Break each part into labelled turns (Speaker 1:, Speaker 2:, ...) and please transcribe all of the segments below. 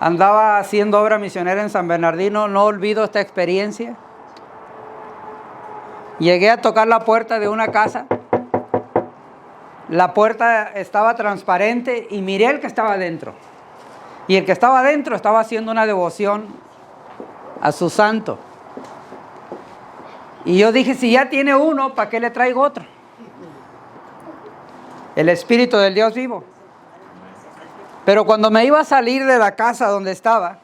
Speaker 1: andaba haciendo obra misionera en San Bernardino, no olvido esta experiencia. Llegué a tocar la puerta de una casa. La puerta estaba transparente y miré al que estaba adentro. Y el que estaba adentro estaba haciendo una devoción a su santo. Y yo dije, si ya tiene uno, ¿para qué le traigo otro? El Espíritu del Dios vivo. Pero cuando me iba a salir de la casa donde estaba,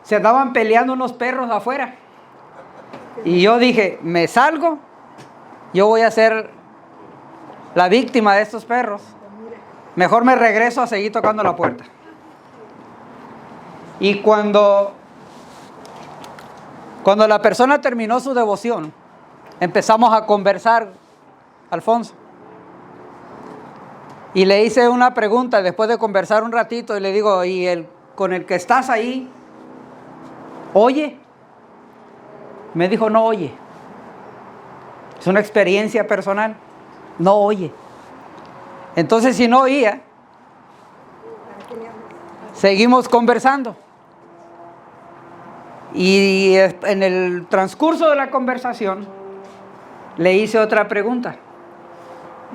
Speaker 1: se andaban peleando unos perros afuera. Y yo dije, me salgo, yo voy a ser la víctima de estos perros. Mejor me regreso a seguir tocando la puerta. Y cuando la persona terminó su devoción, empezamos a conversar, Alfonso. Y le hice una pregunta después de conversar un ratito y le digo, ¿y con el que estás ahí, oye? Me dijo, no oye. Es una experiencia personal. No oye. Entonces, si no oía, seguimos conversando. Y en el transcurso de la conversación, le hice otra pregunta.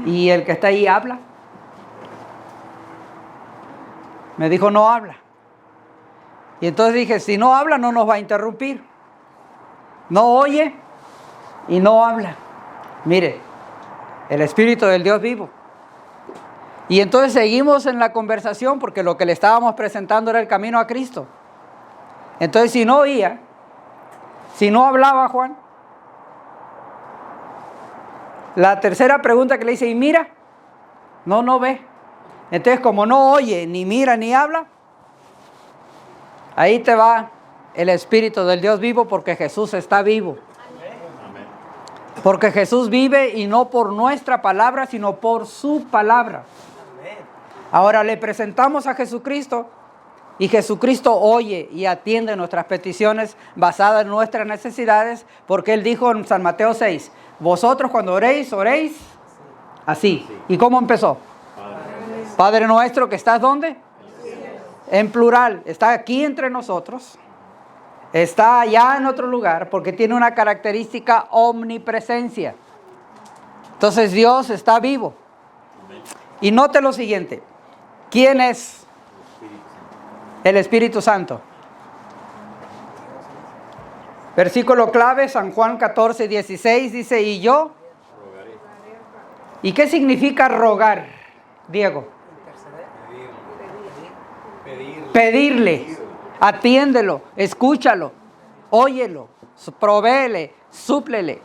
Speaker 1: ¿Y el que está ahí habla? Me dijo, no habla. Y entonces dije, si no habla, no nos va a interrumpir. No oye y no habla. Mire, el Espíritu del Dios vivo. Y entonces seguimos en la conversación porque lo que le estábamos presentando era el camino a Cristo. Entonces, si no oía, si no hablaba, Juan, la tercera pregunta que le hice, ¿y mira? No ve. Entonces, como no oye, ni mira, ni habla, ahí te va el Espíritu del Dios vivo, porque Jesús está vivo. Porque Jesús vive, y no por nuestra palabra, sino por su palabra. Ahora le presentamos a Jesucristo, y Jesucristo oye y atiende nuestras peticiones basadas en nuestras necesidades, porque Él dijo en San Mateo 6, vosotros cuando oréis así. ¿Y cómo empezó? Padre nuestro que estás ¿dónde? En plural, está aquí entre nosotros, está allá en otro lugar, porque tiene una característica omnipresencia. Entonces Dios está vivo. Y note lo siguiente, ¿quién es el Espíritu Santo? Versículo clave, San Juan 14:16, dice, y yo. ¿Y qué significa rogar, Diego? Pedirle. Atiéndelo, escúchalo, óyelo, provéele, súplele.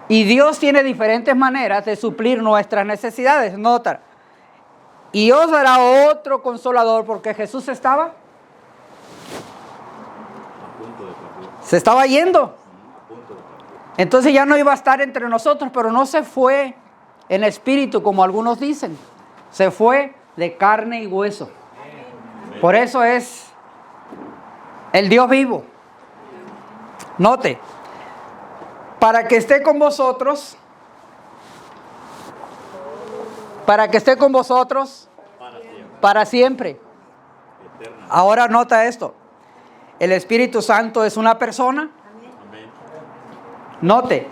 Speaker 1: Y Dios tiene diferentes maneras de suplir nuestras necesidades. Nota, y os dará otro consolador, porque Jesús se estaba yendo. Entonces ya no iba a estar entre nosotros, pero no se fue en espíritu como algunos dicen. Se fue de carne y hueso. Por eso es el Dios vivo. Note, para que esté con vosotros, para siempre. Ahora nota esto, el Espíritu Santo es una persona. Note,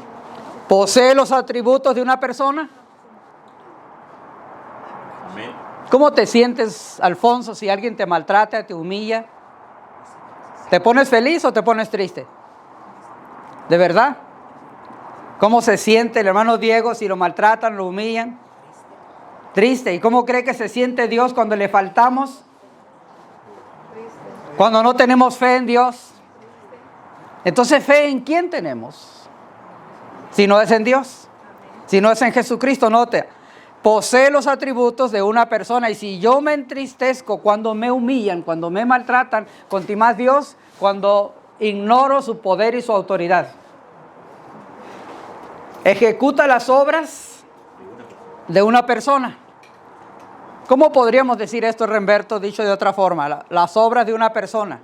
Speaker 1: posee los atributos de una persona. ¿Cómo te sientes, Alfonso, si alguien te maltrata, te humilla? ¿Te pones feliz o te pones triste? ¿De verdad? ¿Cómo se siente el hermano Diego si lo maltratan, lo humillan? Triste. ¿Y cómo cree que se siente Dios cuando le faltamos? Cuando no tenemos fe en Dios. Entonces, ¿fe en quién tenemos? Si no es en Dios, si no es en Jesucristo. Note, posee los atributos de una persona, y si yo me entristezco cuando me humillan, cuando me maltratan, conti más Dios cuando ignoro su poder y su autoridad. Ejecuta las obras de una persona. ¿Cómo podríamos decir esto, Remberto, dicho de otra forma? Las obras de una persona.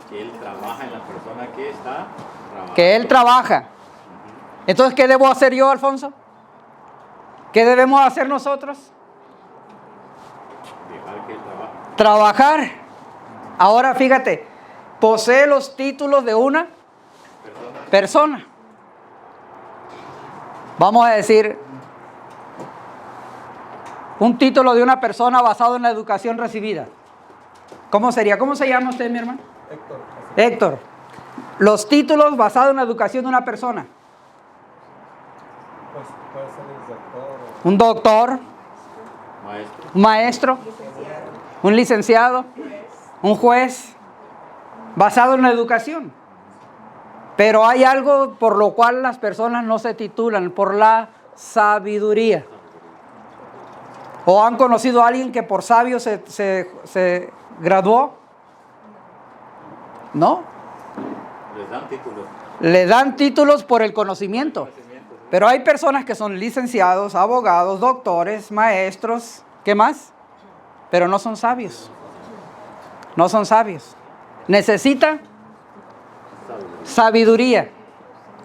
Speaker 2: Que él trabaja en la persona que está trabajando.
Speaker 1: Que él trabaja. Entonces, ¿qué debo hacer yo, Alfonso? ¿Qué debemos hacer nosotros?
Speaker 2: Dejar que él trabaje.
Speaker 1: Trabajar. Ahora fíjate, posee los títulos de una persona. Vamos a decir, un título de una persona basado en la educación recibida. ¿Cómo sería? ¿Cómo se llama usted, mi hermano?
Speaker 3: Héctor.
Speaker 1: Héctor. Los títulos basados en la educación de una persona.
Speaker 3: Pues puede ser el doctor.
Speaker 1: Un doctor,
Speaker 2: Maestro.
Speaker 1: un maestro, un licenciado, un juez, basado en la educación. Pero hay algo por lo cual las personas no se titulan, por la sabiduría. ¿O han conocido a alguien que por sabio se graduó? ¿No?
Speaker 2: Les dan títulos.
Speaker 1: Le dan títulos por el conocimiento. Pero hay personas que son licenciados, abogados, doctores, maestros, ¿qué más? Pero no son sabios. No son sabios. Necesita sabiduría.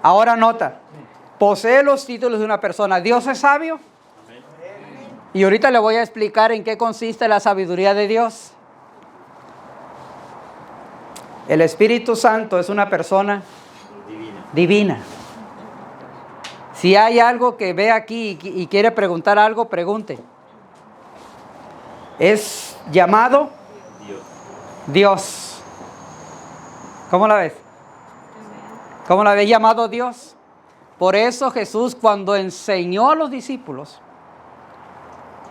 Speaker 1: Ahora nota, posee los títulos de una persona. ¿Dios es sabio? Y ahorita le voy a explicar en qué consiste la sabiduría de Dios. El Espíritu Santo es una persona divina. Si hay algo que ve aquí y quiere preguntar algo, pregunte. Es llamado Dios. ¿Cómo la ves? ¿Cómo la ves llamado Dios? Por eso Jesús, cuando enseñó a los discípulos,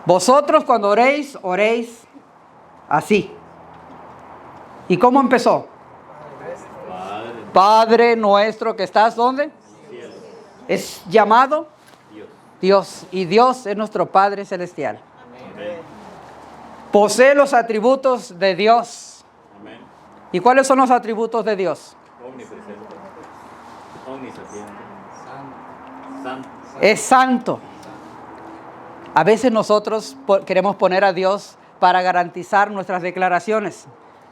Speaker 1: vosotros cuando oréis, oréis así. ¿Y cómo empezó? Padre nuestro que estás, ¿dónde? Es llamado Dios. Y Dios es nuestro Padre celestial. Posee los atributos de Dios. ¿Y cuáles son los atributos de Dios?
Speaker 2: Omnipresente. Omnisapiente. Santo.
Speaker 1: Es santo. A veces nosotros queremos poner a Dios para garantizar nuestras declaraciones.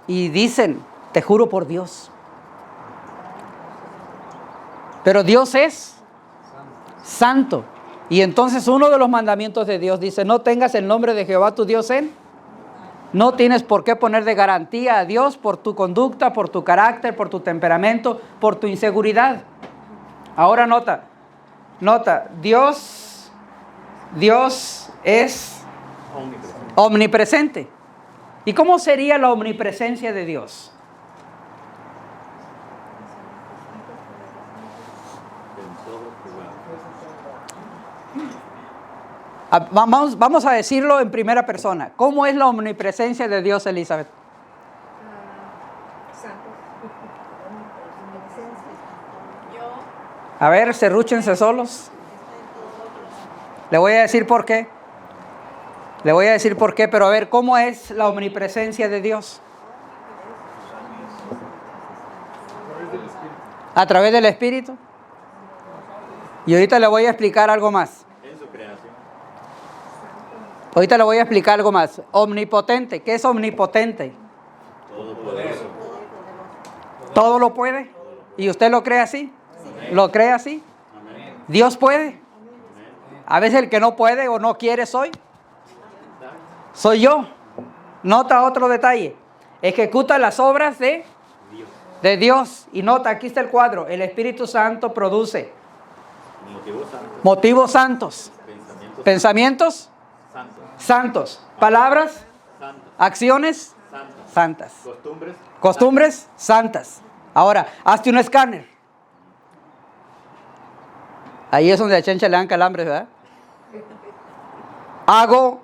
Speaker 1: Y dicen, te juro por Dios. Pero Dios es santo. Y entonces uno de los mandamientos de Dios dice, no tengas el nombre de Jehová tu Dios en. No tienes por qué poner de garantía a Dios por tu conducta, por tu carácter, por tu temperamento, por tu inseguridad. Ahora nota, Dios es omnipresente. ¿Y cómo sería la omnipresencia de Dios? Vamos a decirlo en primera persona. ¿Cómo es la omnipresencia de Dios, Elizabeth? A ver, serrúchense solos. Le voy a decir por qué. Pero a ver, ¿cómo es la omnipresencia de Dios? A través del Espíritu. Y ahorita le voy a explicar algo más.
Speaker 2: En su creación.
Speaker 1: Ahorita le voy a explicar algo más. Omnipotente. ¿Qué es omnipotente?
Speaker 2: Todopoderoso.
Speaker 1: ¿Todo lo puede? ¿Y usted lo cree así? ¿Lo cree así?
Speaker 2: Amén.
Speaker 1: ¿Dios puede? A veces el que no puede o no quiere soy yo. Nota otro detalle. Ejecuta las obras de Dios. Y nota, aquí está el cuadro. El Espíritu Santo produce motivos santos. Pensamientos santos. Palabras, acciones santas. Costumbres santas. Ahora, hazte un escáner. Ahí es donde a Chencha le dan calambres, ¿verdad? Hago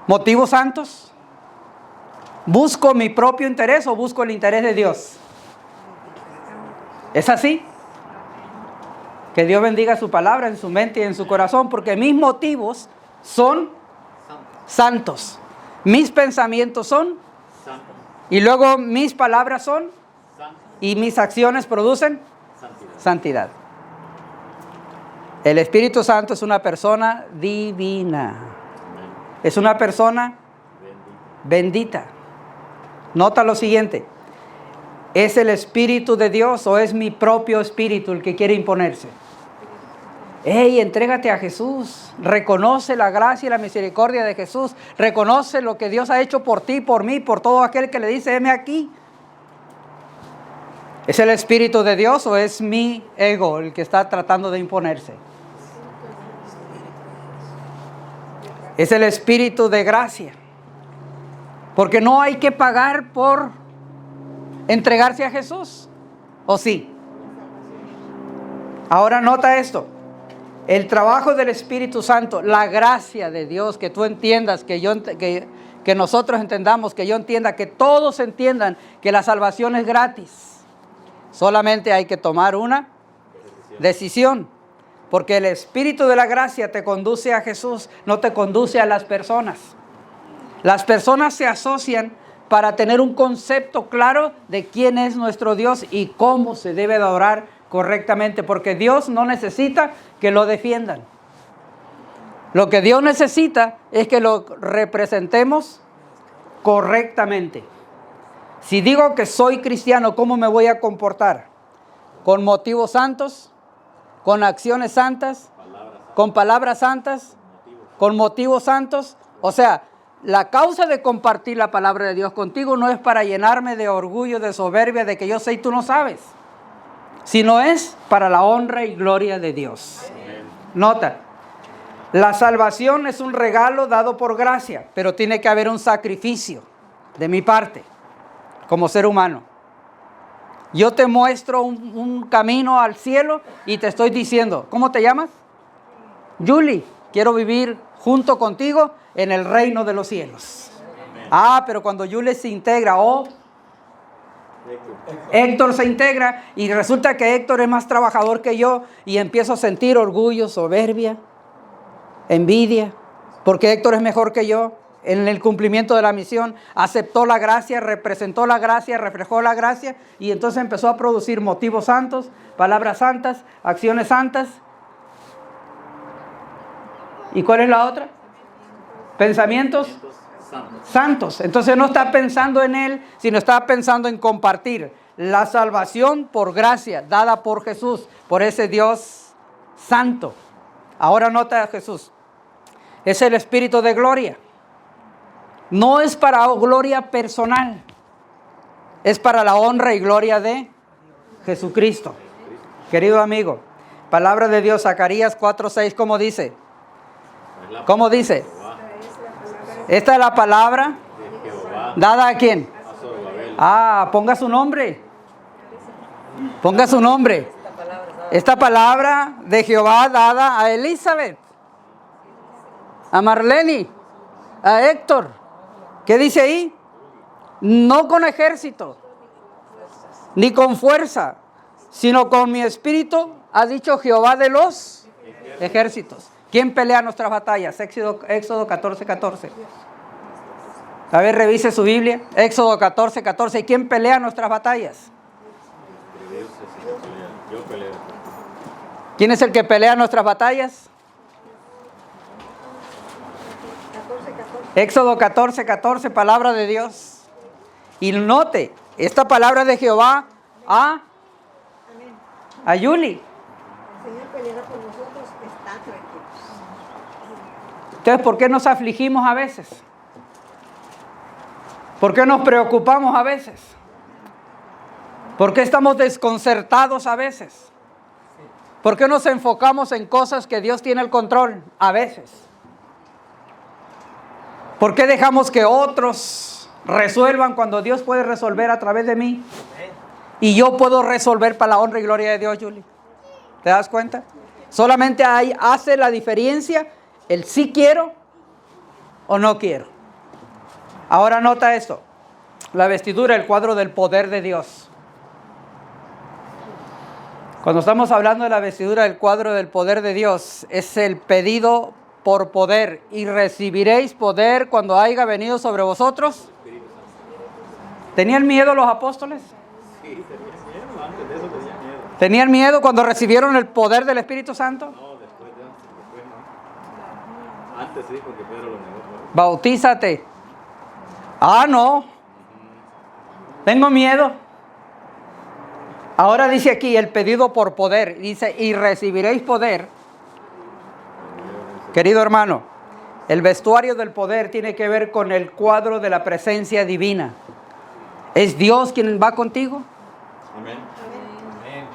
Speaker 1: motivos santos. ¿Busco mi propio interés o busco el interés de Dios? ¿Es así? Que Dios bendiga su palabra en su mente y en su corazón, porque mis motivos son santos. Mis pensamientos son y luego mis palabras son y mis acciones producen santidad. El Espíritu Santo es una persona divina. Es una persona bendita. Nota lo siguiente. ¿Es el Espíritu de Dios o es mi propio espíritu el que quiere imponerse? Hey, entrégate a Jesús. Reconoce la gracia y la misericordia de Jesús. Reconoce lo que Dios ha hecho por ti, por mí, por todo aquel que le dice, heme aquí. ¿Es el Espíritu de Dios o es mi ego el que está tratando de imponerse? Es el Espíritu de gracia. Porque no hay que pagar por entregarse a Jesús. ¿O sí? Ahora nota esto. El trabajo del Espíritu Santo, la gracia de Dios, que tú entiendas, que nosotros entendamos, que yo entienda, que todos entiendan que la salvación es gratis. Solamente hay que tomar una decisión. Porque el Espíritu de la gracia te conduce a Jesús, no te conduce a las personas. Las personas se asocian para tener un concepto claro de quién es nuestro Dios y cómo se debe de adorar correctamente, porque Dios no necesita que lo defiendan. Lo que Dios necesita es que lo representemos correctamente. Si digo que soy cristiano, ¿cómo me voy a comportar? ¿Con motivos santos? ¿Con acciones santas? ¿Con palabras santas? ¿Con motivos santos? O sea, la causa de compartir la palabra de Dios contigo no es para llenarme de orgullo, de soberbia, de que yo sé y tú no sabes, sino es para la honra y gloria de Dios. Nota, la salvación es un regalo dado por gracia, pero tiene que haber un sacrificio de mi parte, como ser humano. Yo te muestro un camino al cielo y te estoy diciendo, ¿cómo te llamas? Julie, quiero vivir junto contigo en el reino de los cielos. Ah, pero cuando Julie se integra, Héctor se integra y resulta que Héctor es más trabajador que yo y empiezo a sentir orgullo, soberbia, envidia, porque Héctor es mejor que yo en el cumplimiento de la misión, aceptó la gracia, representó la gracia, reflejó la gracia y entonces empezó a producir motivos santos, palabras santas, acciones santas. ¿Y cuál es la otra? Pensamientos santos. Entonces no está pensando en él, sino está pensando en compartir la salvación por gracia, dada por Jesús, por ese Dios santo. Ahora nota a Jesús. Es el Espíritu de gloria. No es para gloria personal. Es para la honra y gloria de Jesucristo. Querido amigo, palabra de Dios, Zacarías 4:6, ¿cómo dice? ¿Cómo dice? Esta es la palabra dada a quién. Ah, ponga su nombre. Ponga su nombre. Esta palabra de Jehová dada a Elizabeth, a Marlene, a Héctor. ¿Qué dice ahí? No con ejército, ni con fuerza, sino con mi espíritu, ha dicho Jehová de los ejércitos. ¿Quién pelea nuestras batallas? Éxodo 14:14. A ver, revise su Biblia. Éxodo 14:14. ¿Quién pelea nuestras batallas? ¿Quién es el que pelea nuestras batallas? Éxodo 14:14, palabra de Dios. Y note, esta palabra de Jehová a Yuli.
Speaker 4: Señor peleará por nosotros, está tranquilos.
Speaker 1: Entonces, ¿por qué nos afligimos a veces? ¿Por qué nos preocupamos a veces? ¿Por qué estamos desconcertados a veces? ¿Por qué nos enfocamos en cosas que Dios tiene el control a veces? ¿Por qué dejamos que otros resuelvan cuando Dios puede resolver a través de mí? Y yo puedo resolver para la honra y gloria de Dios, Julie. ¿Te das cuenta? Solamente ahí hace la diferencia el sí quiero o no quiero. Ahora nota esto. La vestidura, el cuadro del poder de Dios. Cuando estamos hablando de la vestidura del cuadro del poder de Dios, es el pedido por poder. Y recibiréis poder cuando haya venido sobre vosotros. ¿Tenían miedo los apóstoles?
Speaker 2: Sí, tenían miedo, antes de eso tenían miedo.
Speaker 1: ¿Tenían miedo cuando recibieron el poder del Espíritu Santo?
Speaker 2: No, después no. Antes sí, porque Pedro lo negó.
Speaker 1: Bautízate. Ah, no. Tengo miedo. Ahora dice aquí el pedido por poder. Dice, y recibiréis poder Querido hermano, el vestuario del poder tiene que ver con el cuadro de la presencia divina. ¿Es Dios quien va contigo?
Speaker 2: Amén.
Speaker 3: Amén.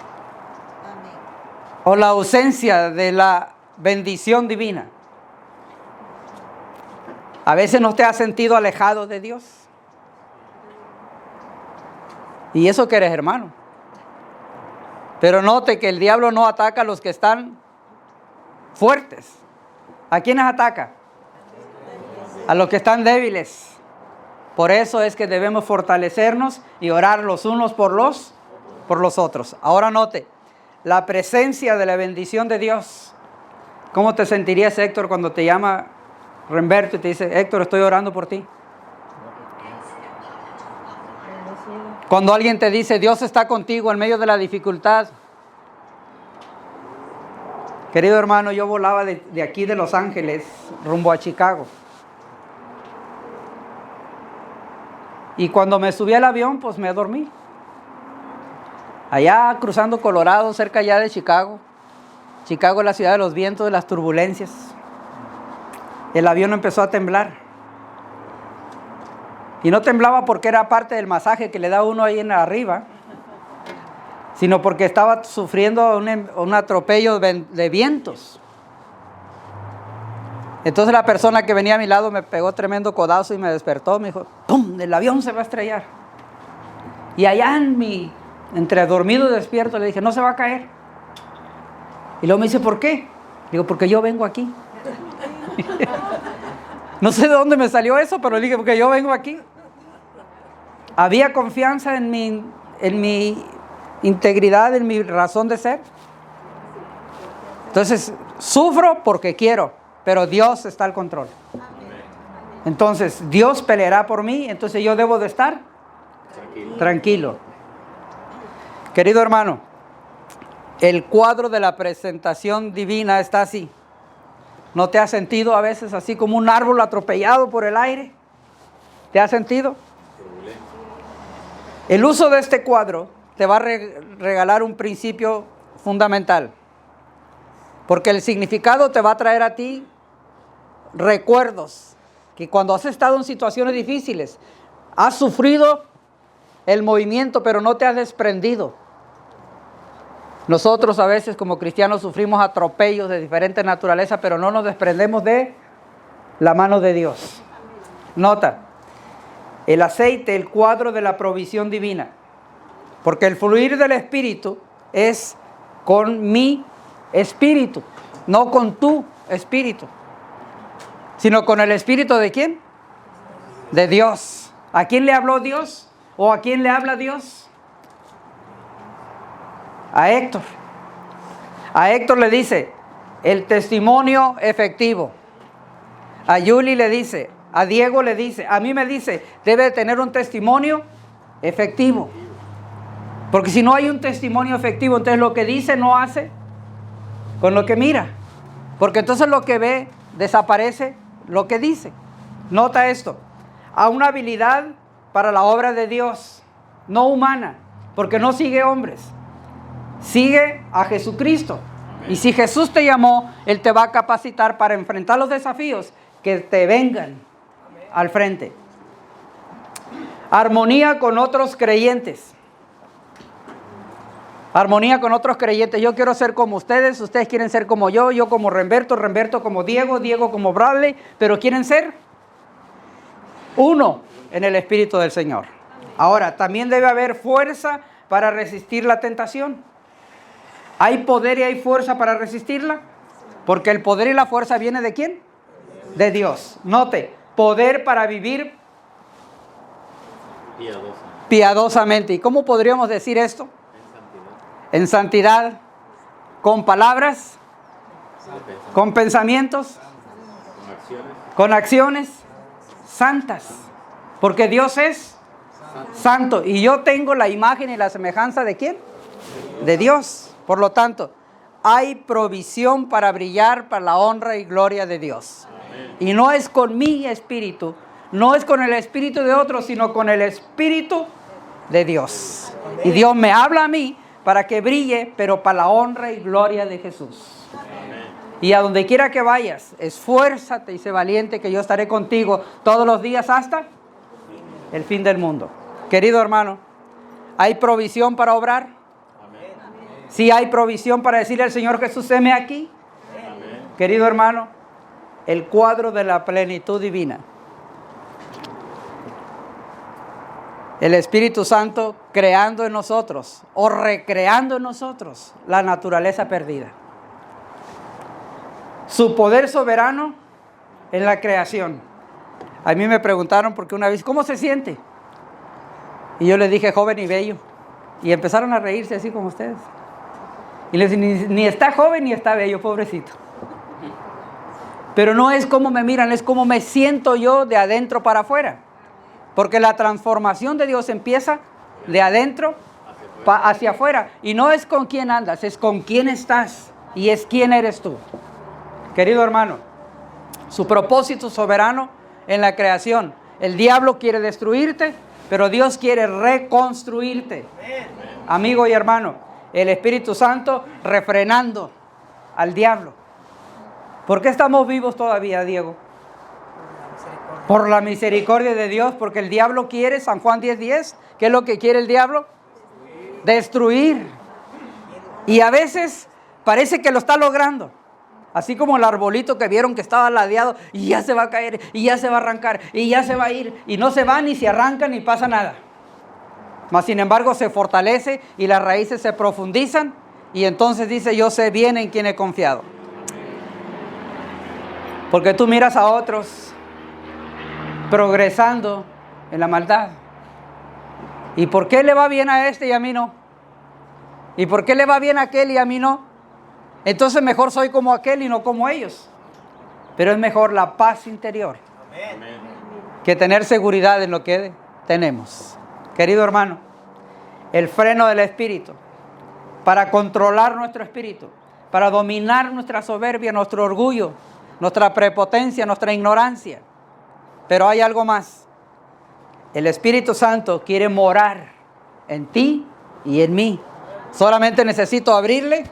Speaker 1: ¿O la ausencia de la bendición divina? A veces no te has sentido alejado de Dios. Y eso que eres hermano. Pero note que el diablo no ataca a los que están fuertes. ¿A quiénes ataca? A los que están débiles. Por eso es que debemos fortalecernos y orar los unos por los otros. Ahora note, la presencia de la bendición de Dios. ¿Cómo te sentirías, Héctor, cuando te llama Remberto y te dice, Héctor, estoy orando por ti? Cuando alguien te dice, Dios está contigo en medio de la dificultad. Querido hermano, yo volaba de aquí de Los Ángeles rumbo a Chicago. Y cuando me subí al avión, pues me dormí. Allá cruzando Colorado, cerca ya de Chicago. Chicago es la ciudad de los vientos, de las turbulencias. El avión empezó a temblar. Y no temblaba porque era parte del masaje que le da uno ahí en arriba, sino porque estaba sufriendo un atropello de vientos. Entonces la persona que venía a mi lado me pegó tremendo codazo y me despertó. Me dijo, ¡pum!, el avión se va a estrellar. Y allá entre dormido y despierto, le dije, no se va a caer. Y luego me dice, ¿por qué? Digo, porque yo vengo aquí. No sé de dónde me salió eso, pero le dije, porque yo vengo aquí. Había confianza en mi integridad, en mi razón de ser. Entonces, sufro porque quiero, pero Dios está al control. Entonces, Dios peleará por mí, entonces yo debo de estar tranquilo. Querido hermano, el cuadro de la presentación divina está así. ¿No te has sentido a veces así como un árbol atropellado por el aire? ¿Te has sentido? El uso de este cuadro te va a regalar un principio fundamental. Porque el significado te va a traer a ti recuerdos. Que cuando has estado en situaciones difíciles, has sufrido el movimiento, pero no te has desprendido. Nosotros a veces como cristianos sufrimos atropellos de diferente naturaleza, pero no nos desprendemos de la mano de Dios. Nota, el aceite, el cuadro de la provisión divina. Porque el fluir del Espíritu es con mi espíritu, no con tu espíritu, sino con el espíritu ¿de quién? De Dios. ¿A quién le habló Dios? ¿O a quién le habla Dios? A Héctor. A Héctor le dice el testimonio efectivo. A Yuli le dice, a Diego le dice, a mí me dice, debe tener un testimonio efectivo. Porque si no hay un testimonio efectivo, entonces lo que dice no hace con lo que mira. Porque entonces lo que ve desaparece lo que dice. Nota esto, a una habilidad para la obra de Dios, no humana, porque no sigue hombres. Sigue a Jesucristo. Y si Jesús te llamó, Él te va a capacitar para enfrentar los desafíos que te vengan al frente. Armonía con otros creyentes. Armonía con otros creyentes. Yo quiero ser como ustedes, ustedes quieren ser como yo como Remberto, Remberto como Diego, Diego como Bradley, pero quieren ser uno en el Espíritu del Señor. Ahora, también debe haber fuerza para resistir la tentación. ¿Hay poder y hay fuerza para resistirla? Porque el poder y la fuerza viene ¿de quién? De Dios. Note, poder para vivir piadosamente. ¿Y cómo podríamos decir esto? En santidad, con palabras, con pensamientos, con acciones santas. Porque Dios es santo. Y yo tengo la imagen y la semejanza ¿de quién? De Dios. Por lo tanto, hay provisión para brillar para la honra y gloria de Dios. Y no es con mi espíritu, no es con el espíritu de otros, sino con el espíritu de Dios. Y Dios me habla a mí para que brille, pero para la honra y gloria de Jesús. Y a donde quiera que vayas, esfuérzate y sé valiente, que yo estaré contigo todos los días hasta el fin del mundo. Querido hermano, ¿hay provisión para obrar?
Speaker 2: Amén.
Speaker 1: Sí, hay provisión para decirle al Señor Jesús, heme aquí.
Speaker 2: Amén.
Speaker 1: Querido hermano, el cuadro de la plenitud divina. El Espíritu Santo creando en nosotros o recreando en nosotros la naturaleza perdida. Su poder soberano en la creación. A mí me preguntaron porque una vez, ¿cómo se siente? Y yo les dije, joven y bello. Y empezaron a reírse así como ustedes. Y les dije, ni está joven ni está bello, pobrecito. Pero no es como me miran, es como me siento yo de adentro para afuera. Porque la transformación de Dios empieza de adentro hacia afuera. Y no es con quién andas, es con quién estás. Y es quién eres tú. Querido hermano, su propósito soberano en la creación. El diablo quiere destruirte, pero Dios quiere reconstruirte. Amigo y hermano, el Espíritu Santo refrenando al diablo. ¿Por qué estamos vivos todavía, Diego? Por la misericordia de Dios, porque el diablo quiere, San Juan 10:10, ¿qué es lo que quiere el diablo? Destruir. Y a veces parece que lo está logrando. Así como el arbolito que vieron que estaba ladeado y ya se va a caer, y ya se va a arrancar, y ya se va a ir, y no se va ni se arranca ni pasa nada. Mas sin embargo se fortalece y las raíces se profundizan y entonces dice, yo sé bien en quién he confiado. Porque tú miras a otros progresando en la maldad. ¿Y por qué le va bien a este y a mí no? ¿Y por qué le va bien a aquel y a mí no? Entonces mejor soy como aquel y no como ellos. Pero es mejor la paz interior que tener seguridad en lo que tenemos. Querido hermano, el freno del espíritu para controlar nuestro espíritu, para dominar nuestra soberbia, nuestro orgullo, nuestra prepotencia, nuestra ignorancia. Pero hay algo más. El Espíritu Santo quiere morar en ti y en mí. Solamente necesito abrirle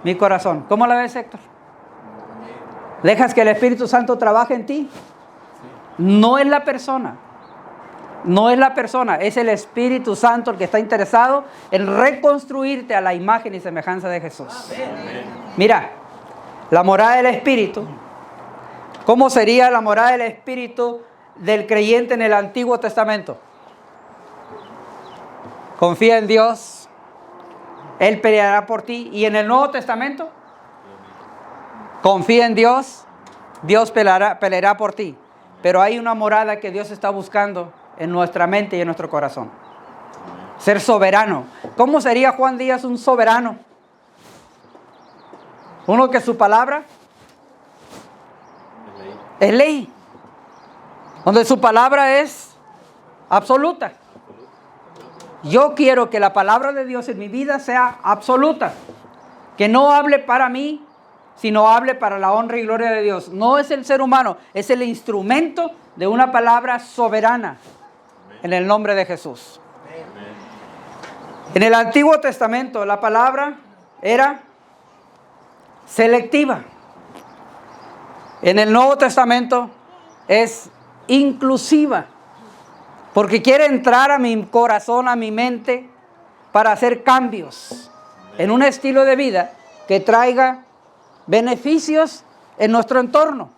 Speaker 1: mi corazón. ¿Cómo la ves, Héctor? ¿Dejas que el Espíritu Santo trabaje en ti? No es la persona. No es la persona, es el Espíritu Santo el que está interesado en reconstruirte a la imagen y semejanza de Jesús. Mira, la morada del Espíritu. ¿Cómo sería la morada del Espíritu del creyente en el Antiguo Testamento? Confía en Dios, Él peleará por ti. ¿Y en el Nuevo Testamento? Confía en Dios, Dios peleará por ti. Pero hay una morada que Dios está buscando en nuestra mente y en nuestro corazón. Ser soberano. ¿Cómo sería Juan Díaz un soberano? Uno que su palabra es ley. Donde su palabra es absoluta. Yo quiero que la palabra de Dios en mi vida sea absoluta. Que no hable para mí, sino hable para la honra y gloria de Dios. No es el ser humano, es el instrumento de una palabra soberana. En el nombre de Jesús. En el Antiguo Testamento la palabra era selectiva. En el Nuevo Testamento es inclusiva. Porque quiere entrar a mi corazón, a mi mente, para hacer cambios en un estilo de vida que traiga beneficios en nuestro entorno.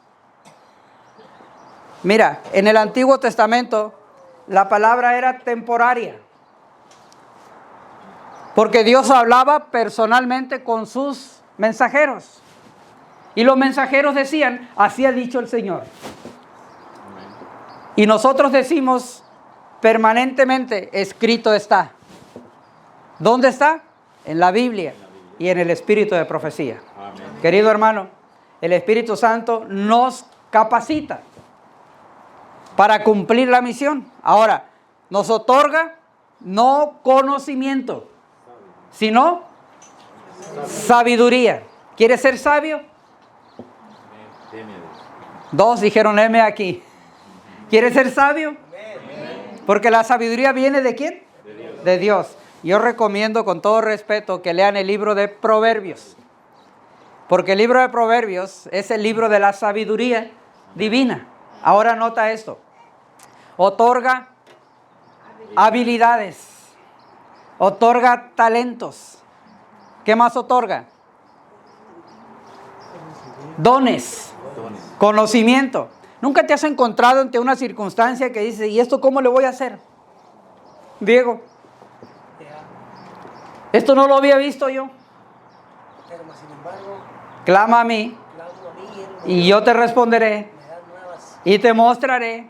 Speaker 1: Mira, en el Antiguo Testamento la palabra era temporaria. Porque Dios hablaba personalmente con sus mensajeros. Y los mensajeros decían, así ha dicho el Señor. Y nosotros decimos permanentemente, escrito está. ¿Dónde está? En la Biblia y en el espíritu de profecía. Amén. Querido hermano, el Espíritu Santo nos capacita para cumplir la misión. Ahora, nos otorga no conocimiento, sino sabiduría. ¿Quieres ser sabio? Dos dijeron, heme aquí. ¿Quieres ser sabio? Porque la sabiduría viene ¿de quién? De Dios. Yo recomiendo con todo respeto que lean el libro de Proverbios. Porque el libro de Proverbios es el libro de la sabiduría divina. Ahora nota esto. Otorga habilidades. Otorga talentos. ¿Qué más otorga? Dones. Conocimiento. ¿Nunca te has encontrado ante una circunstancia que dices, ¿y esto cómo le voy a hacer? Diego, esto no lo había visto yo.
Speaker 5: Pero sin embargo,
Speaker 1: Clama a mí
Speaker 5: clamo a mí
Speaker 1: y yo te responderé
Speaker 5: me dan nuevas.
Speaker 1: y te mostraré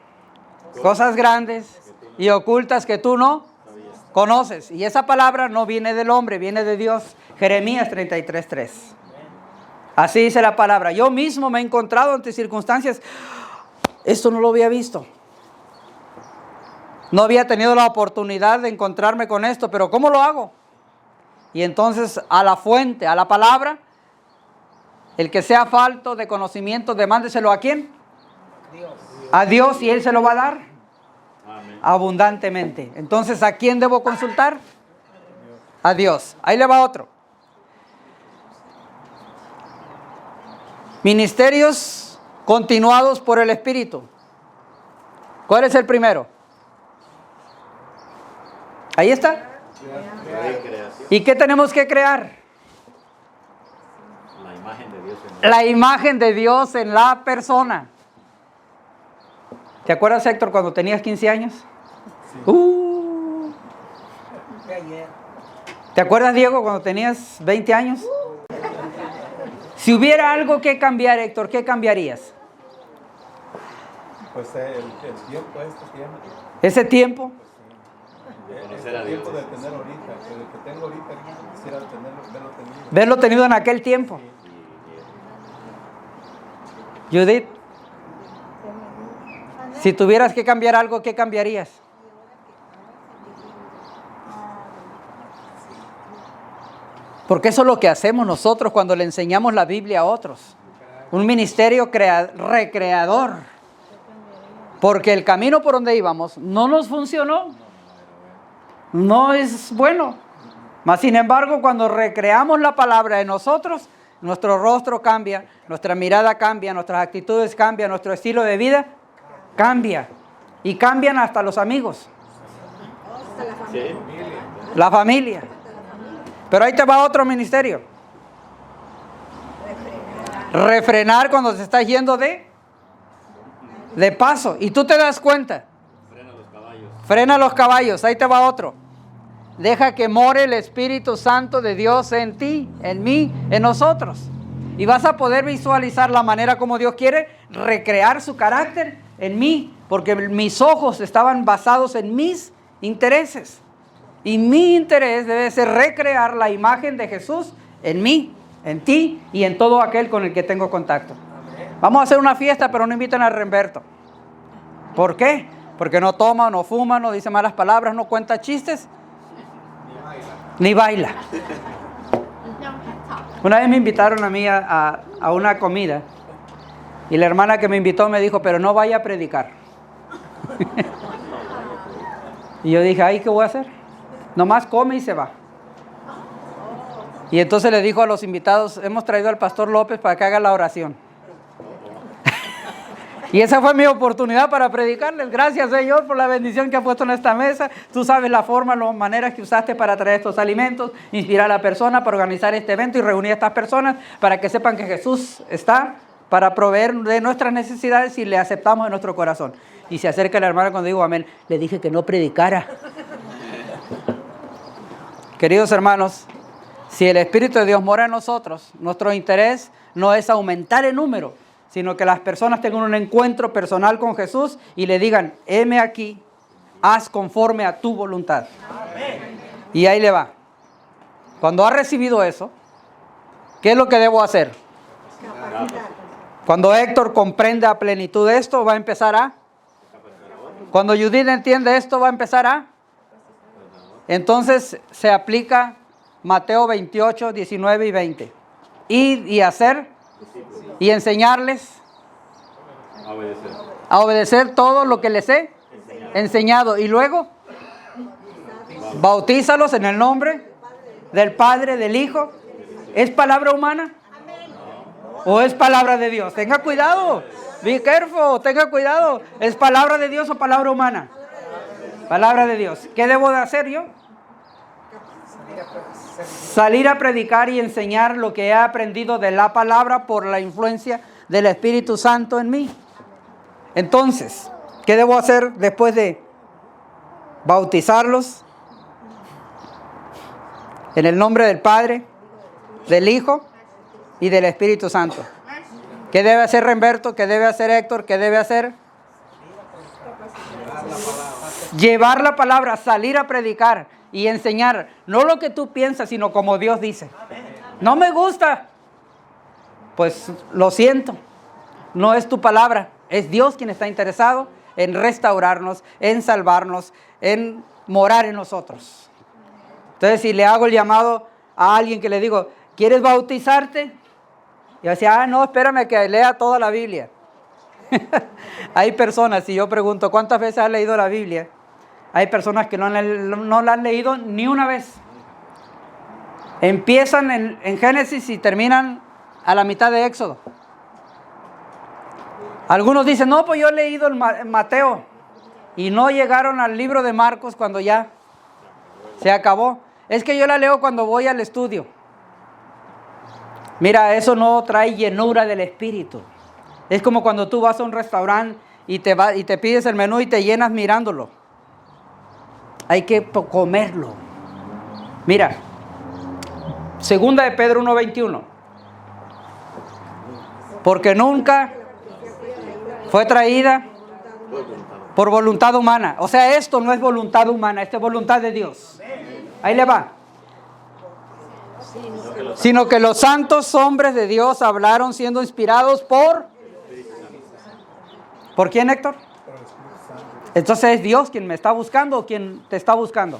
Speaker 1: cosas grandes y ocultas que tú no conoces. Y esa palabra no viene del hombre, viene de Dios. Jeremías 33:3. Así dice la palabra. Yo mismo me he encontrado ante circunstancias. Esto no lo había visto. No había tenido la oportunidad de encontrarme con esto, pero ¿cómo lo hago? Y entonces a la fuente, a la palabra, el que sea falto de conocimiento, demándeselo ¿a quién?
Speaker 5: Dios.
Speaker 1: A Dios, y Él se lo va a dar
Speaker 2: Amén.
Speaker 1: abundantemente. Entonces, ¿a quién debo consultar? A Dios. Ahí le va otro. Ministerios continuados por el Espíritu. ¿Cuál es el primero? Ahí está.
Speaker 2: Recreación.
Speaker 1: ¿Y qué tenemos que crear?
Speaker 2: La imagen de Dios en
Speaker 1: La imagen de Dios en la persona. ¿Te acuerdas, Héctor, cuando tenías 15 años?
Speaker 5: De ayer.
Speaker 1: ¿Te acuerdas, Diego, cuando tenías 20 años? Si hubiera algo que cambiar, Héctor, ¿qué cambiarías?
Speaker 3: Pues el tiempo, este tiempo.
Speaker 1: Ese tiempo.
Speaker 2: Conocer a
Speaker 3: El
Speaker 2: Dios.
Speaker 3: tiempo de tener ahorita. El que tengo ahorita quisiera verlo tenido.
Speaker 1: Verlo tenido en aquel tiempo. Judith, si tuvieras que cambiar algo, ¿qué cambiarías? Porque eso es lo que hacemos nosotros cuando le enseñamos la Biblia a otros. Un ministerio recreador. Porque el camino por donde íbamos no nos funcionó. No es bueno. Mas sin embargo, cuando recreamos la palabra en nosotros, nuestro rostro cambia, nuestra mirada cambia, nuestras actitudes cambian, nuestro estilo de vida cambia. Y cambian hasta los amigos,
Speaker 2: Sí.
Speaker 1: la familia. Pero ahí te va otro ministerio. Refrenar cuando se está yendo de paso. Y tú te das cuenta.
Speaker 2: Frena los caballos.
Speaker 1: Frena los caballos. Ahí te va otro. Deja que more el Espíritu Santo de Dios en ti, en mí, en nosotros. Y vas a poder visualizar la manera como Dios quiere recrear su carácter en mí. Porque mis ojos estaban basados en mis intereses. Y mi interés debe ser recrear la imagen de Jesús en mí, en ti y en todo aquel con el que tengo contacto. Vamos a hacer una fiesta, pero no inviten a Remberto. ¿Por qué? Porque no toma, no fuma, no dice malas palabras, no cuenta chistes, ni baila. Una vez me invitaron a mí a una comida y la hermana que me invitó me dijo, pero no vaya a predicar. Y yo dije, ¿ay qué voy a hacer? Nomás come y se va. Y entonces le dijo a los invitados, hemos traído al pastor López para que haga la oración. Y esa fue mi oportunidad para predicarles. Gracias, Señor, por la bendición que ha puesto en esta mesa. Tú sabes la forma, las maneras que usaste para traer estos alimentos, inspirar a la persona para organizar este evento y reunir a estas personas para que sepan que Jesús está para proveer de nuestras necesidades si le aceptamos en nuestro corazón. Y se acerca la hermana cuando digo amén. Le dije que no predicara. Queridos hermanos, si el Espíritu de Dios mora en nosotros, nuestro interés no es aumentar el número, sino que las personas tengan un encuentro personal con Jesús y le digan, heme aquí, haz conforme a tu voluntad. Amén. Y ahí le va. Cuando ha recibido eso, ¿qué es lo que debo hacer? Cuando Héctor comprende a plenitud esto, va a empezar a... Cuando Judith entiende esto, va a empezar a... Entonces se aplica Mateo 28, 19 y 20. Ir y hacer y enseñarles a obedecer todo lo que les he enseñado. Y luego, bautízalos en el nombre del Padre, del Hijo. ¿Es palabra humana? ¿O es palabra de Dios? Tenga cuidado. Be careful, tenga cuidado. ¿Es palabra de Dios o palabra humana? Palabra de Dios. ¿Qué debo de hacer yo? Salir a predicar y enseñar lo que he aprendido de la palabra por la influencia del Espíritu Santo en mí. Entonces, ¿qué debo hacer después de bautizarlos? En el nombre del Padre, del Hijo y del Espíritu Santo. ¿Qué debe hacer Remberto? ¿Qué debe hacer Héctor? ¿Qué debe hacer? Llevar la palabra, salir a predicar y enseñar. No lo que tú piensas, sino como Dios dice. No me gusta. Pues lo siento. No es tu palabra. Es Dios quien está interesado en restaurarnos, en salvarnos, en morar en nosotros. Entonces, si le hago el llamado a alguien que le digo, ¿quieres bautizarte? Y yo decía, no, espérame que lea toda la Biblia. Hay personas, si yo pregunto, ¿cuántas veces has leído la Biblia? Hay personas que no la han leído ni una vez. Empiezan en Génesis y terminan a la mitad de Éxodo. Algunos dicen, no, pues yo he leído el Mateo. Y no llegaron al libro de Marcos cuando ya se acabó. Es que yo la leo cuando voy al estudio. Mira, eso no trae llenura del espíritu. Es como cuando tú vas a un restaurante y te pides el menú y te llenas mirándolo. Hay que comerlo. Mira, segunda de Pedro 1:21. Porque nunca fue traída por voluntad humana. O sea, esto no es voluntad humana, esto es voluntad de Dios. Ahí le va. Sino que los santos hombres de Dios hablaron siendo inspirados ¿por quién, Héctor? Entonces, ¿es Dios quien me está buscando o quien te está buscando?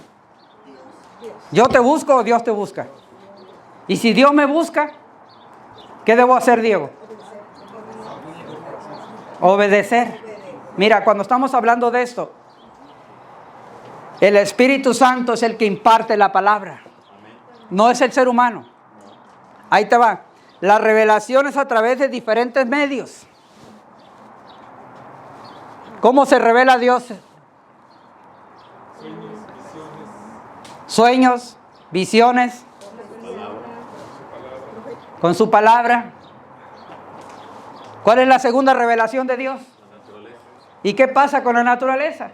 Speaker 1: ¿Yo te busco o Dios te busca? Y si Dios me busca, ¿qué debo hacer, Diego? Obedecer. Mira, cuando estamos hablando de esto, el Espíritu Santo es el que imparte la palabra. No es el ser humano. Ahí te va. La revelación es a través de diferentes medios. ¿Cómo se revela Dios? Sueños, visiones, con su palabra. ¿Cuál es la segunda revelación de Dios? ¿Y qué pasa con la naturaleza?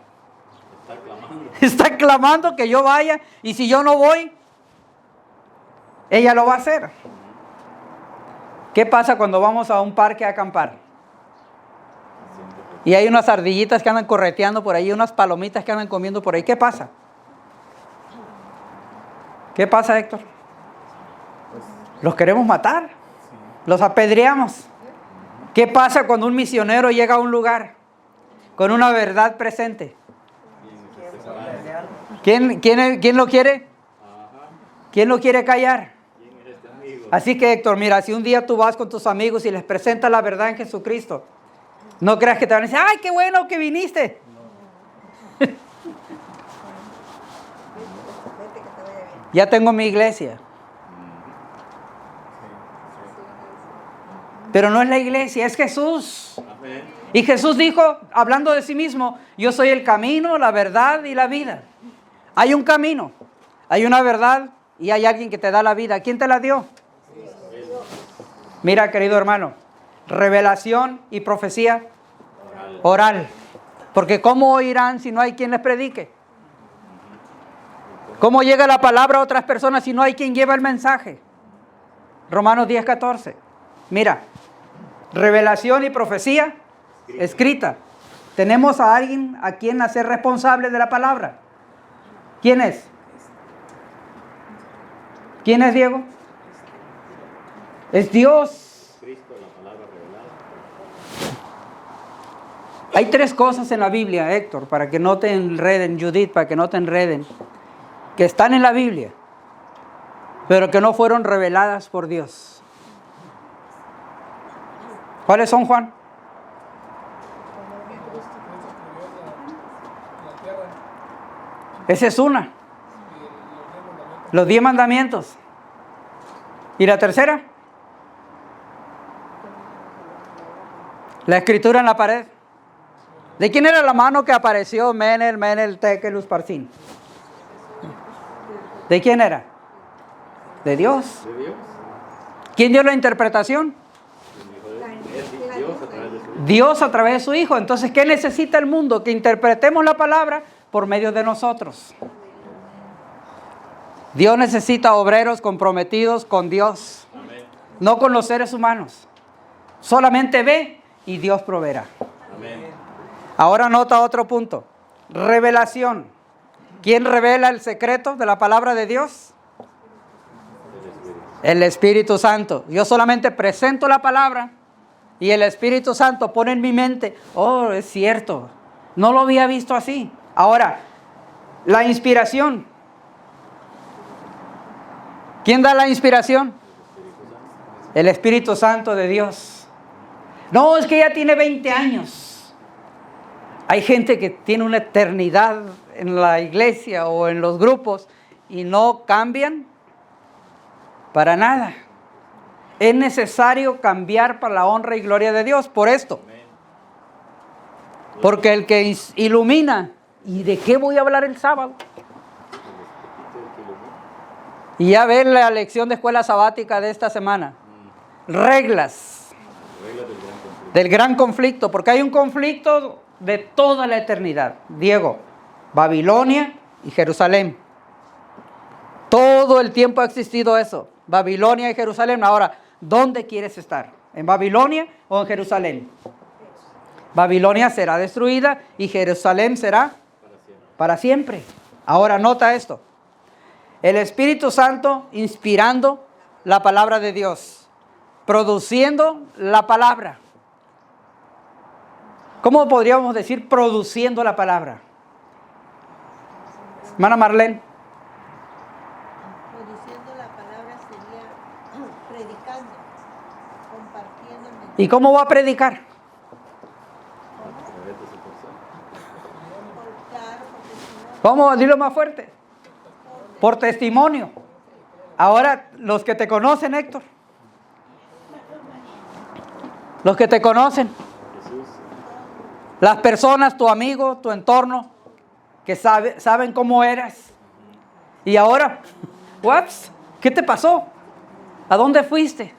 Speaker 1: Está clamando que yo vaya, y si yo no voy, ella lo va a hacer. ¿Qué pasa cuando vamos a un parque a acampar? Y hay unas ardillitas que andan correteando por ahí, unas palomitas que andan comiendo por ahí. ¿Qué pasa? ¿Qué pasa, Héctor? Los queremos matar. Los apedreamos. ¿Qué pasa cuando un misionero llega a un lugar con una verdad presente? ¿Quién lo quiere? ¿Quién lo quiere callar? Así que, Héctor, mira, si un día tú vas con tus amigos y les presentas la verdad en Jesucristo, no creas que te van a decir, ¡ay, qué bueno que viniste! Ya tengo mi iglesia. Pero no es la iglesia, es Jesús. Y Jesús dijo, hablando de sí mismo, yo soy el camino, la verdad y la vida. Hay un camino, hay una verdad y hay alguien que te da la vida. ¿Quién te la dio? Mira, querido hermano, revelación y profecía oral. Porque ¿cómo oirán si no hay quien les predique? ¿Cómo llega la palabra a otras personas si no hay quien lleva el mensaje? Romanos 10:14. Mira, revelación y profecía escrita. Tenemos a alguien a quien hacer responsable de la palabra. ¿Quién es? ¿Quién es, Diego? Es Dios.
Speaker 2: Cristo, la palabra revelada.
Speaker 1: Hay tres cosas en la Biblia, Héctor, para que no te enreden, Judith, para que no te enreden, que están en la Biblia, pero que no fueron reveladas por Dios. ¿Cuáles son, Juan? Esa es una. Los 10 mandamientos. ¿Y la tercera? La escritura en la pared. ¿De quién era la mano que apareció? Menel, Menel, Tekel, Usparsin. ¿De quién era? De Dios.
Speaker 2: de Dios.
Speaker 1: ¿Quién dio la interpretación?
Speaker 2: Dios a través de su Hijo.
Speaker 1: Dios a través de su Hijo. Entonces, ¿qué necesita el mundo? Que interpretemos la palabra por medio de nosotros. Dios necesita obreros comprometidos con Dios,
Speaker 2: Amén.
Speaker 1: no con los seres humanos. Solamente ve y Dios proveerá.
Speaker 2: Amén.
Speaker 1: Ahora nota otro punto. Revelación. ¿Quién revela el secreto de la palabra de Dios? El Espíritu Santo. Yo solamente presento la palabra y el Espíritu Santo pone en mi mente, oh, es cierto, no lo había visto así. Ahora, la inspiración. ¿Quién da la inspiración? El Espíritu Santo de Dios. No, es que ya tiene 20 años. Hay gente que tiene una eternidad en la iglesia o en los grupos y no cambian para nada. Es necesario cambiar para la honra y gloria de Dios por esto. Porque el que ilumina, ¿y de qué voy a hablar el sábado? Y ya ven la lección de escuela sabática de esta semana. Reglas del gran conflicto, porque hay un conflicto de toda la eternidad. Diego, Babilonia y Jerusalén. Todo el tiempo ha existido eso. Babilonia y Jerusalén. Ahora, ¿dónde quieres estar? ¿En Babilonia o en Jerusalén? Babilonia será destruida y Jerusalén será para siempre. Ahora, nota esto. El Espíritu Santo inspirando la palabra de Dios, produciendo la palabra. ¿Cómo podríamos decir produciendo la palabra? Hermana Marlene.
Speaker 4: Produciendo la palabra sería predicando, compartiendo.
Speaker 1: ¿Y cómo va a predicar?
Speaker 4: Claro, porque si no,
Speaker 1: ¿Cómo? Dilo más fuerte. Por testimonio. Ahora, los que te conocen, Héctor. Los que te conocen. Las personas, tu amigo, tu entorno, que saben cómo eras. Y ahora, ¿what? ¿Qué te pasó? ¿A dónde fuiste?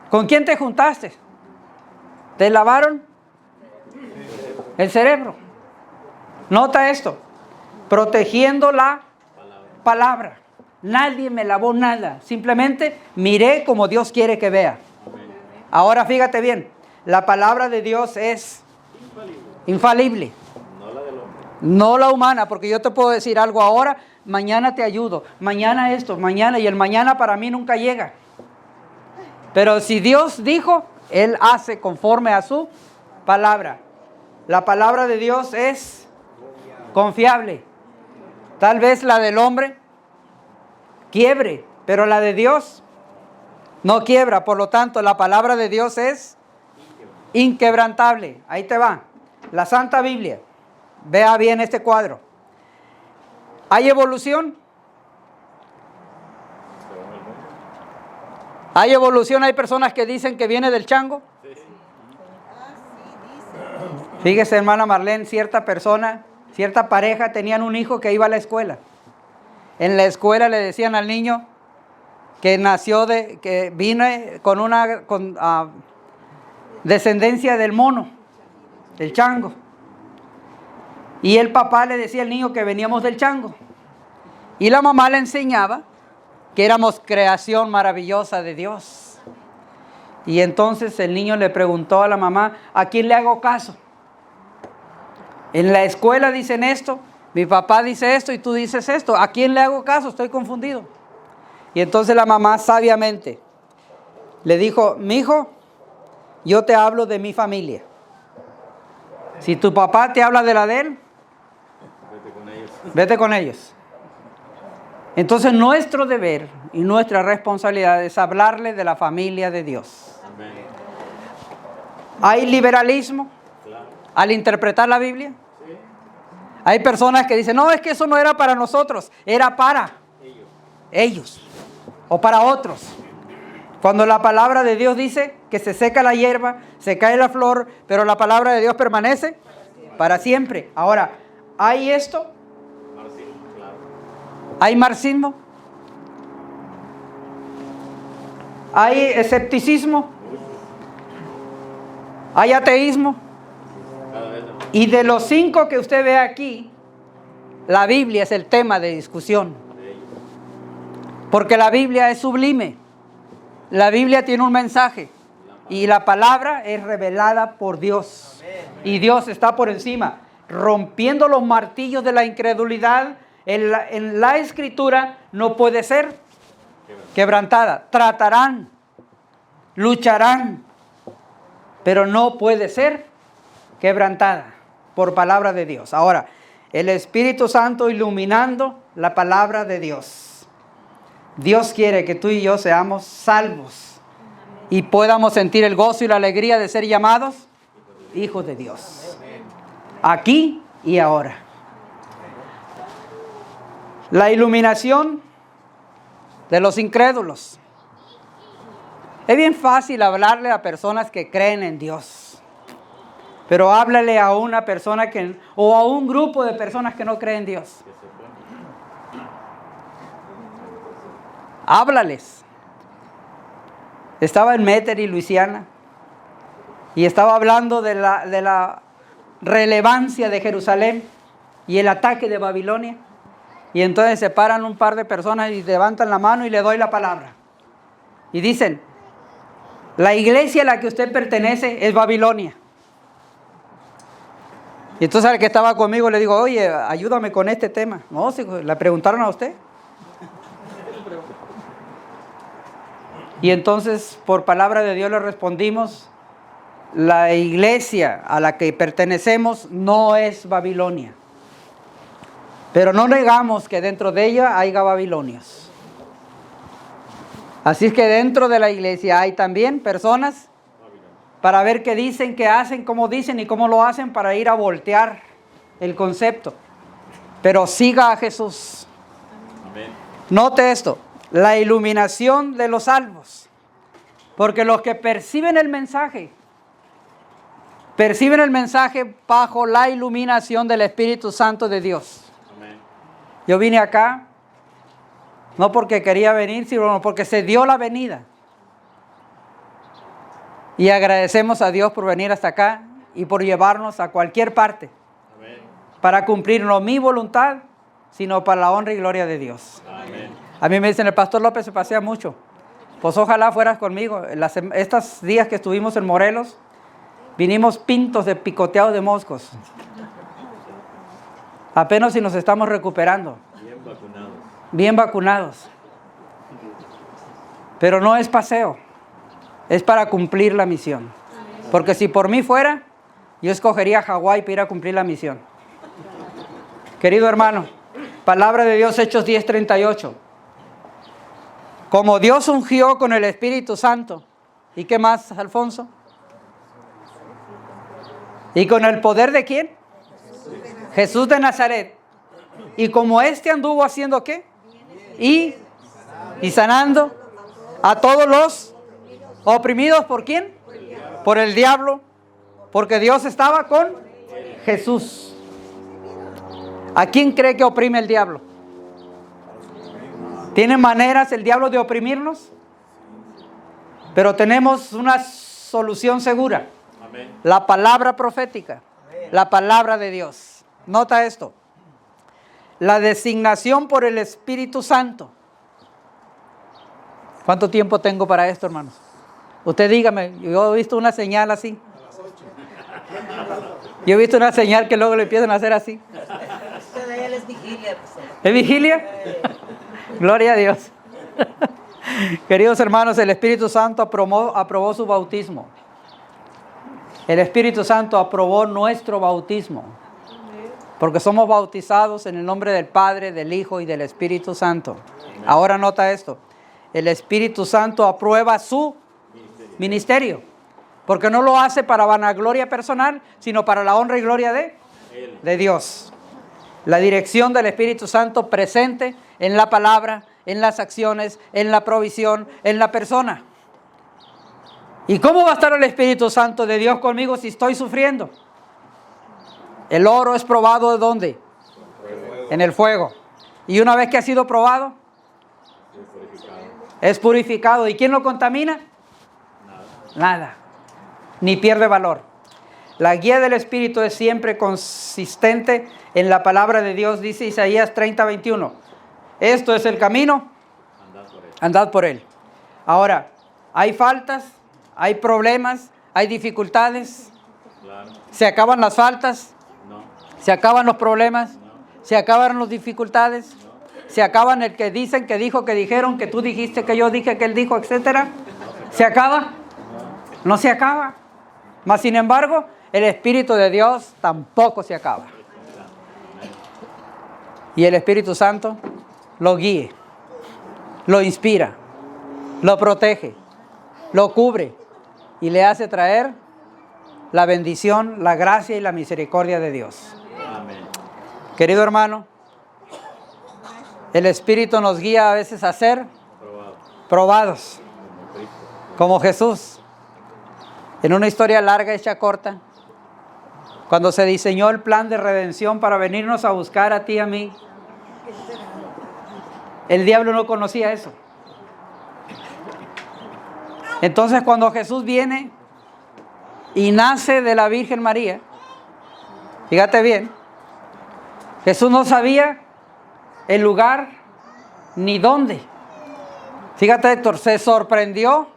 Speaker 1: ¿Con quién te juntaste? ¿Te lavaron el cerebro? Nota esto. Protegiendo la palabra. Nadie me lavó nada. Simplemente miré como Dios quiere que vea. Ahora fíjate bien. La palabra de Dios es infalible.
Speaker 2: No la del hombre.
Speaker 1: No la humana, porque yo te puedo decir algo ahora, mañana te ayudo, mañana esto, mañana, y el mañana para mí nunca llega. Pero si Dios dijo, Él hace conforme a su palabra. La palabra de Dios es confiable. Tal vez la del hombre quiebre, pero la de Dios no quiebra. Por lo tanto, la palabra de Dios es inquebrantable. Ahí te va. La Santa Biblia. Vea bien este cuadro. ¿Hay evolución? ¿Hay evolución? Hay personas que dicen que viene del chango. Fíjese, hermana Marlene, cierta persona, cierta pareja tenían un hijo que iba a la escuela. En la escuela le decían al niño que nació que vino con una descendencia del mono, del chango. Y el papá le decía al niño que veníamos del chango. Y la mamá le enseñaba que éramos creación maravillosa de Dios. Y entonces el niño le preguntó a la mamá, ¿a quién le hago caso? En la escuela dicen esto, mi papá dice esto y tú dices esto. ¿A quién le hago caso? Estoy confundido. Y entonces la mamá sabiamente le dijo, mijo, yo te hablo de mi familia. Si tu papá te habla de la de él,
Speaker 2: Vete con ellos.
Speaker 1: vete con ellos. Entonces nuestro deber y nuestra responsabilidad es hablarle de la familia de Dios.
Speaker 2: Amén.
Speaker 1: ¿Hay liberalismo
Speaker 2: Claro.
Speaker 1: al interpretar la Biblia?
Speaker 2: Sí.
Speaker 1: Hay personas que dicen, no, es que eso no era para nosotros, era para ellos o para otros. Cuando la palabra de Dios dice que se seca la hierba, se cae la flor, pero la palabra de Dios permanece para siempre. Ahora, ¿hay esto?
Speaker 2: Marxismo, claro.
Speaker 1: ¿Hay marxismo? ¿Hay escepticismo? ¿Hay ateísmo?
Speaker 2: Cada vez
Speaker 1: Y de los 5 que usted ve aquí, la Biblia es el tema de discusión. Porque la Biblia es sublime. La Biblia tiene un mensaje. Y la palabra es revelada por Dios. Y Dios está por encima, rompiendo los martillos de la incredulidad. En la Escritura no puede ser quebrantada. Tratarán, lucharán, pero no puede ser quebrantada por palabra de Dios. Ahora, el Espíritu Santo iluminando la palabra de Dios. Dios quiere que tú y yo seamos salvos y podamos sentir el gozo y la alegría de ser llamados hijos de Dios. Aquí y ahora. La iluminación de los incrédulos. Es bien fácil hablarle a personas que creen en Dios. Pero háblale a una persona o a un grupo de personas que no creen en Dios. Háblales. Estaba en Metairie, Luisiana, y estaba hablando de la relevancia de Jerusalén y el ataque de Babilonia. Y entonces se paran un par de personas y levantan la mano y le doy la palabra. Y dicen, la iglesia a la que usted pertenece es Babilonia. Y entonces al que estaba conmigo le digo, oye, ayúdame con este tema. No, le preguntaron a usted. Y entonces, por palabra de Dios le respondimos, la iglesia a la que pertenecemos no es Babilonia. Pero no negamos que dentro de ella haya babilonios. Así es que dentro de la iglesia hay también personas para ver qué dicen, qué hacen, cómo dicen y cómo lo hacen para ir a voltear el concepto. Pero siga a Jesús.
Speaker 2: Amén.
Speaker 1: Note esto. La iluminación de los salvos, porque los que perciben el mensaje bajo la iluminación del Espíritu Santo de Dios.
Speaker 2: Amén.
Speaker 1: Yo vine acá, no porque quería venir, sino porque se dio la venida. Y agradecemos a Dios por venir hasta acá y por llevarnos a cualquier parte.
Speaker 2: Amén.
Speaker 1: Para cumplir no mi voluntad, sino para la honra y gloria de Dios.
Speaker 2: Amén.
Speaker 1: A mí me dicen, el pastor López se pasea mucho. Pues ojalá fueras conmigo. Estos días que estuvimos en Morelos, vinimos pintos de picoteados de moscos. Apenas si nos estamos recuperando.
Speaker 2: Bien vacunados.
Speaker 1: Bien vacunados. Pero no es paseo. Es para cumplir la misión. Porque si por mí fuera, yo escogería Hawái para ir a cumplir la misión. Querido hermano, palabra de Dios, Hechos 10:38. Como Dios ungió con el Espíritu Santo. ¿Y qué más, Alfonso? ¿Y con el poder de quién? Jesús de Nazaret. Y como éste anduvo haciendo ¿qué? Y sanando a todos los oprimidos. ¿Por quién? Por el diablo. Porque Dios estaba con Jesús. ¿A quién cree que oprime el diablo? ¿Tiene maneras el diablo de oprimirnos? Pero tenemos una solución segura.
Speaker 2: Amén.
Speaker 1: La palabra profética. La palabra de Dios. Nota esto. La designación por el Espíritu Santo. ¿Cuánto tiempo tengo para esto, hermanos? Usted dígame, yo he visto una señal así. Yo he visto una señal que luego le empiezan a hacer así.
Speaker 5: Usted de él es vigilia, pastor.
Speaker 1: ¿Es vigilia? Gloria a Dios. Queridos hermanos, el Espíritu Santo aprobó su bautismo. El Espíritu Santo aprobó nuestro bautismo. Porque somos bautizados en el nombre del Padre, del Hijo y del Espíritu Santo. Ahora nota esto. El Espíritu Santo aprueba su ministerio. Porque no lo hace para vanagloria personal, sino para la honra y gloria de Dios. La dirección del Espíritu Santo presente en la palabra, en las acciones, en la provisión, en la persona. ¿Y cómo va a estar el Espíritu Santo de Dios conmigo si estoy sufriendo? El oro es probado ¿de dónde? En el fuego. Y una vez que ha sido probado, es purificado. ¿Y quién lo contamina? Nada. Ni pierde valor. La guía del Espíritu es siempre consistente en la palabra de Dios, dice Isaías 30:21. Esto es el camino, andad por él. Ahora, hay faltas, hay problemas, hay dificultades. ¿Se acaban las faltas? ¿Se acaban los problemas? ¿Se acaban las dificultades? ¿Se acaban el que dicen, que dijo, que dijeron, que tú dijiste, que yo dije, que él dijo, etcétera? ¿Se acaba? No se acaba. Mas sin embargo, el Espíritu de Dios tampoco se acaba. Y el Espíritu Santo lo guíe, lo inspira, lo protege, lo cubre y le hace traer la bendición, la gracia y la misericordia de Dios.
Speaker 2: Amén.
Speaker 1: Querido hermano, el Espíritu nos guía a veces a ser probados, como Jesús. En una historia larga hecha corta, cuando se diseñó el plan de redención para venirnos a buscar a ti y a mí, el diablo no conocía eso. Entonces cuando Jesús viene y nace de la Virgen María, fíjate bien, Jesús no sabía el lugar ni dónde. Fíjate, Héctor, se sorprendió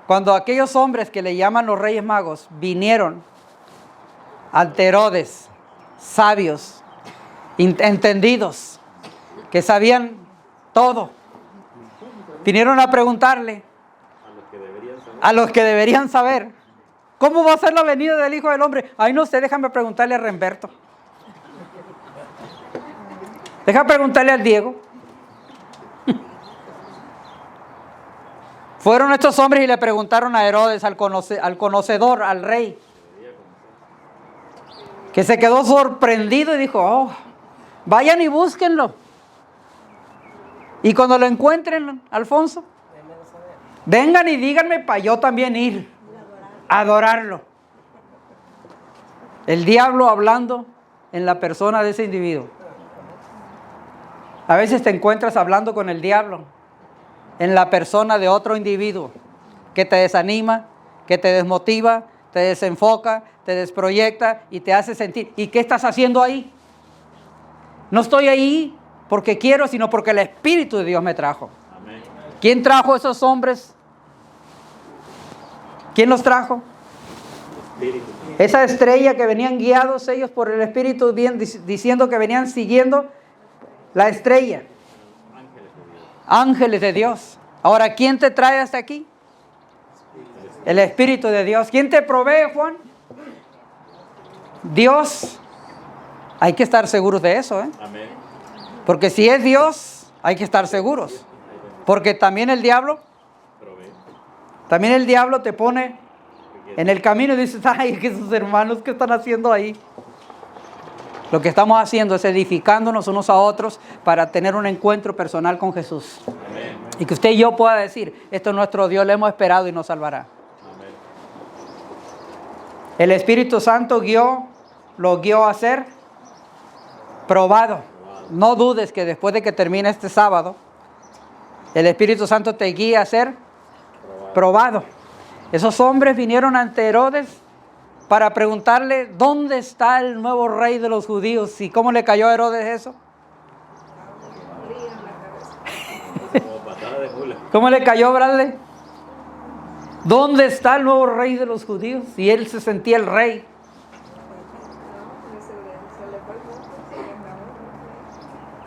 Speaker 1: cuando aquellos hombres que le llaman los Reyes Magos vinieron ante Herodes, sabios, entendidos, que sabían todo. Vinieron a preguntarle a los que deberían saber, ¿cómo va a ser la venida del Hijo del Hombre? Ay, no sé, déjame preguntarle a Remberto. Déjame preguntarle al Diego. Fueron estos hombres y le preguntaron a Herodes, al conocedor, al rey, que se quedó sorprendido y dijo, oh, vayan y búsquenlo. Y cuando lo encuentren, Alfonso, vengan y díganme para yo también ir a adorarlo. El diablo hablando en la persona de ese individuo. A veces te encuentras hablando con el diablo en la persona de otro individuo que te desanima, que te desmotiva, te desenfoca, te desproyecta y te hace sentir, ¿y qué estás haciendo ahí? No estoy ahí porque quiero, sino porque el Espíritu de Dios me trajo. Amén. ¿Quién trajo a esos hombres? ¿Quién los trajo? Espíritu. Esa estrella que venían guiados ellos por el Espíritu, bien, diciendo que venían siguiendo la estrella. Ángeles de Dios. Ahora, ¿quién te trae hasta aquí? El Espíritu de Dios. ¿Quién te provee, Juan? Dios. Hay que estar seguros de eso, ¿eh? Amén. Porque si es Dios, hay que estar seguros. Porque también el diablo te pone en el camino y dices, ay, que sus hermanos, ¿qué están haciendo ahí? Lo que estamos haciendo es edificándonos unos a otros para tener un encuentro personal con Jesús. Amén. Y que usted y yo pueda decir, esto es nuestro Dios, le hemos esperado y nos salvará. Amén. El Espíritu Santo lo guió a ser probado. No dudes que después de que termine este sábado, el Espíritu Santo te guía a ser probado. Esos hombres vinieron ante Herodes para preguntarle dónde está el nuevo rey de los judíos. ¿Y cómo le cayó a Herodes eso? ¿Cómo le cayó, Bradley? ¿Dónde está el nuevo rey de los judíos? Y él se sentía el rey.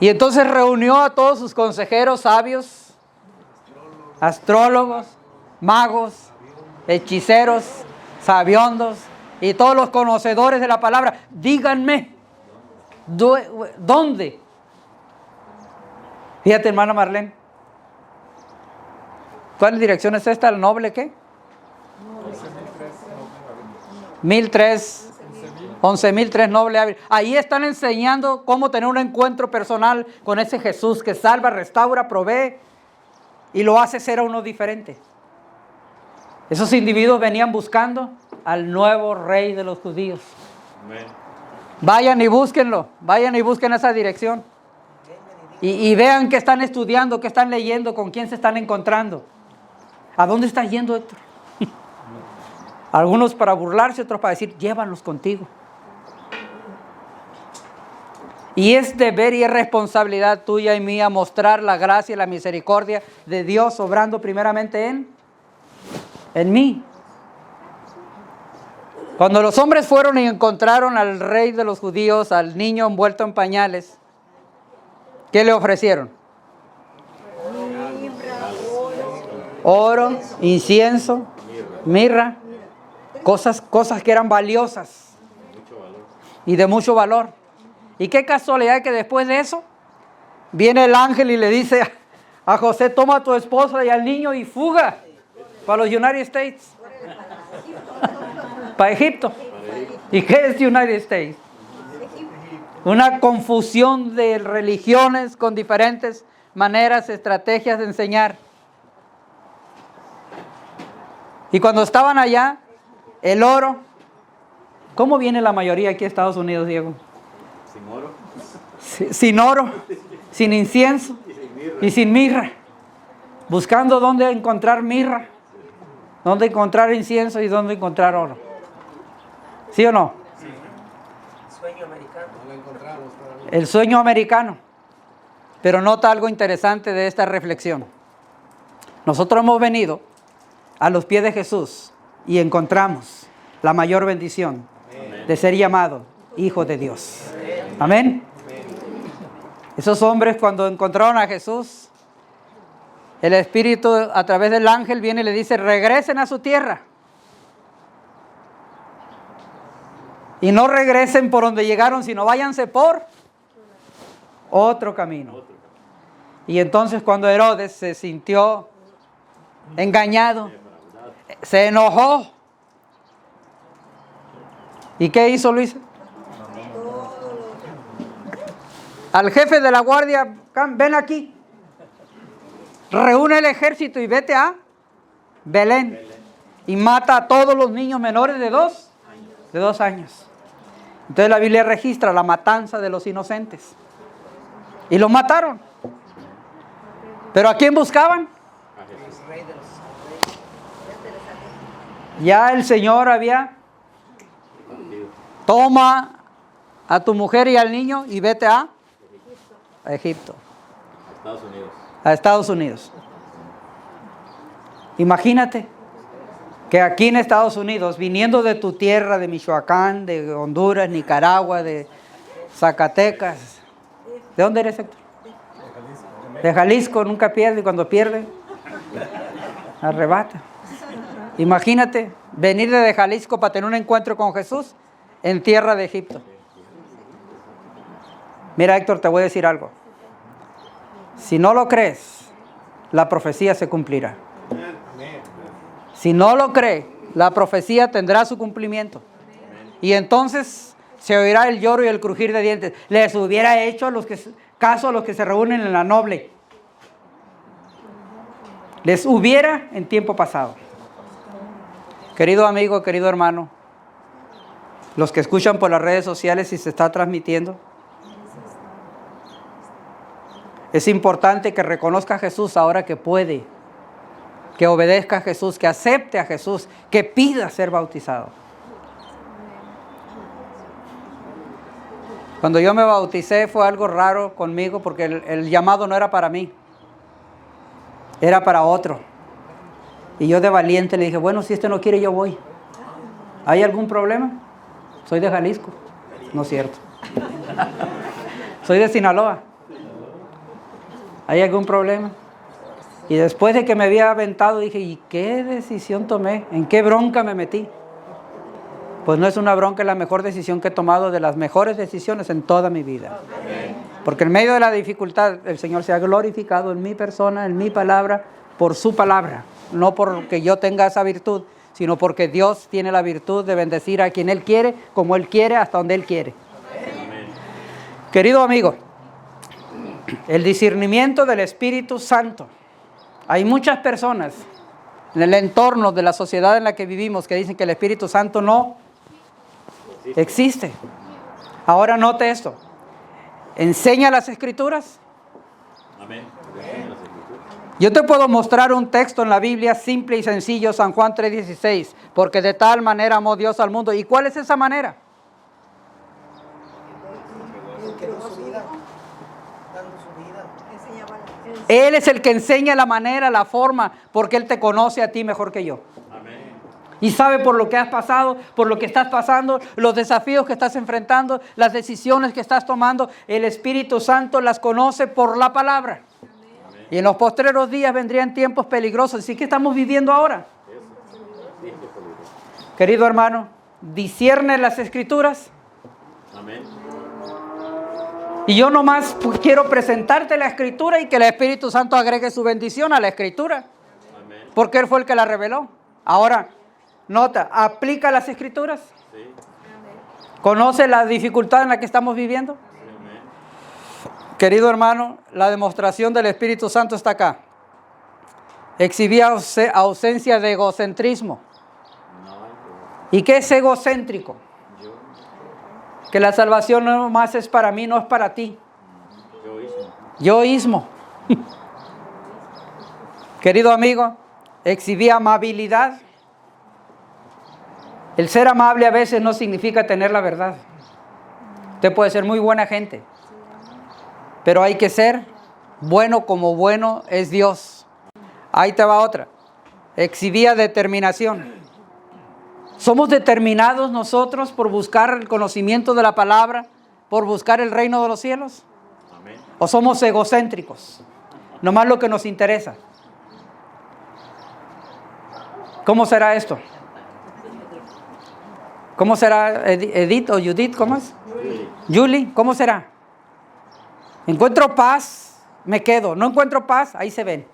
Speaker 1: Y entonces reunió a todos sus consejeros sabios, astrólogos, magos, hechiceros, sabiondos y todos los conocedores de la palabra. Díganme, ¿dónde? Fíjate, hermana Marlene. ¿Cuál dirección es esta? ¿El noble qué? 11.003 noble. Ahí están enseñando cómo tener un encuentro personal con ese Jesús que salva, restaura, provee y lo hace ser a uno diferente. Esos individuos venían buscando al nuevo rey de los judíos.
Speaker 2: Amén.
Speaker 1: Vayan y búsquenlo, vayan y busquen esa dirección. Y vean qué están estudiando, qué están leyendo, con quién se están encontrando. ¿A dónde estás yendo, Héctor? Algunos para burlarse, otros para decir, llévanos contigo. Y es deber y es responsabilidad tuya y mía mostrar la gracia y la misericordia de Dios obrando primeramente en mí. Cuando los hombres fueron y encontraron al rey de los judíos, al niño envuelto en pañales, ¿qué le ofrecieron? Oro, incienso, mirra, cosas que eran valiosas y de mucho valor. Y qué casualidad que después de eso viene el ángel y le dice a José, toma a tu esposa y al niño y fuga para los United States, para Egipto. ¿Y qué es United States? Una confusión de religiones con diferentes maneras, estrategias de enseñar. Y cuando estaban allá, el oro, ¿cómo viene la mayoría aquí a Estados Unidos, Diego?
Speaker 2: Sin oro.
Speaker 1: Sin oro, sin incienso y sin mirra. Buscando dónde encontrar mirra, dónde encontrar incienso y dónde encontrar oro. ¿Sí o no?
Speaker 5: Sueño americano.
Speaker 3: No lo encontramos todavía.
Speaker 1: El sueño americano. Pero nota algo interesante de esta reflexión. Nosotros hemos venido a los pies de Jesús y encontramos la mayor bendición de ser llamado hijo de Dios. Amén. Esos hombres cuando encontraron a Jesús, el Espíritu a través del ángel viene y le dice, regresen a su tierra. Y no regresen por donde llegaron, sino váyanse por otro camino. Y entonces cuando Herodes se sintió engañado, se enojó. ¿Y qué hizo Luis? Al jefe de la guardia, ven aquí. Reúne el ejército y vete a Belén. Y mata a todos los niños menores de 2 años. Entonces la Biblia registra la matanza de los inocentes. Y los mataron. ¿Pero a quién buscaban? Ya el Señor había... Toma a tu mujer y al niño y vete a Egipto.
Speaker 2: Estados Unidos.
Speaker 1: A Estados Unidos. Imagínate que aquí en Estados Unidos, viniendo de tu tierra, de Michoacán, de Honduras, Nicaragua, de Zacatecas. ¿De dónde eres, Héctor? De Jalisco, nunca pierde y cuando pierde, arrebata. Imagínate venir de Jalisco para tener un encuentro con Jesús en tierra de Egipto. Mira, Héctor, te voy a decir algo. Si no lo crees, la profecía se cumplirá. Si no lo cree, la profecía tendrá su cumplimiento. Y entonces se oirá el lloro y el crujir de dientes. Les hubiera hecho caso a los que se reúnen en la noble. Les hubiera en tiempo pasado. Querido amigo, querido hermano, los que escuchan por las redes sociales y se está transmitiendo, es importante que reconozca a Jesús ahora que puede, que obedezca a Jesús, que acepte a Jesús, que pida ser bautizado. Cuando yo me bauticé fue algo raro conmigo porque el llamado no era para mí, era para otro. Y yo de valiente le dije, bueno, si este no quiere, yo voy. ¿Hay algún problema? Soy de Jalisco. No es cierto. Soy de Sinaloa. ¿Hay algún problema? Y después de que me había aventado, dije, ¿y qué decisión tomé? ¿En qué bronca me metí? Pues no es una bronca, es la mejor decisión que he tomado, de las mejores decisiones en toda mi vida. Porque en medio de la dificultad, el Señor se ha glorificado en mi persona, en mi palabra, por su palabra. No porque yo tenga esa virtud, sino porque Dios tiene la virtud de bendecir a quien Él quiere, como Él quiere, hasta donde Él quiere. Querido amigo, el discernimiento del Espíritu Santo. Hay muchas personas en el entorno de la sociedad en la que vivimos, que dicen que el Espíritu Santo no existe. Ahora note esto. Enseña las Escrituras.
Speaker 2: Amén.
Speaker 1: Yo te puedo mostrar un texto en la Biblia simple y sencillo, San Juan 3:16, porque de tal manera amó Dios al mundo. ¿Y cuál es esa manera?
Speaker 5: Que dio su vida, dando su vida.
Speaker 1: Él es el que enseña la manera, la forma, porque Él te conoce a ti mejor que yo.
Speaker 2: Amén.
Speaker 1: Y sabe por lo que has pasado, por lo que estás pasando, los desafíos que estás enfrentando, las decisiones que estás tomando. El Espíritu Santo las conoce por la palabra. Amén. Y en los postreros días vendrían tiempos peligrosos. ¿Sí que estamos viviendo ahora? Querido hermano, discierne las Escrituras.
Speaker 2: Amén.
Speaker 1: Y yo nomás quiero presentarte la Escritura y que el Espíritu Santo agregue su bendición a la Escritura.
Speaker 2: Amén.
Speaker 1: Porque Él fue el que la reveló. Ahora, nota, aplica las Escrituras.
Speaker 2: Sí.
Speaker 1: ¿Conoce la dificultad en la que estamos viviendo?
Speaker 2: Amén.
Speaker 1: Querido hermano, la demostración del Espíritu Santo está acá. Exhibía ausencia de egocentrismo. ¿Y qué es egocéntrico? Que la salvación no más es para mí, no es para ti. Yoísmo. Querido amigo, exhibía amabilidad. El ser amable a veces no significa tener la verdad. Usted puede ser muy buena gente, pero hay que ser bueno como bueno es Dios. Ahí te va otra. Exhibía determinación. ¿Somos determinados nosotros por buscar el conocimiento de la palabra, por buscar el reino de los cielos?
Speaker 2: Amén.
Speaker 1: ¿O somos egocéntricos? Nomás lo que nos interesa. ¿Cómo será esto? ¿Cómo será Edith o Judith? ¿Cómo es? Julie, ¿cómo será? Encuentro paz, me quedo. No encuentro paz, ahí se ven.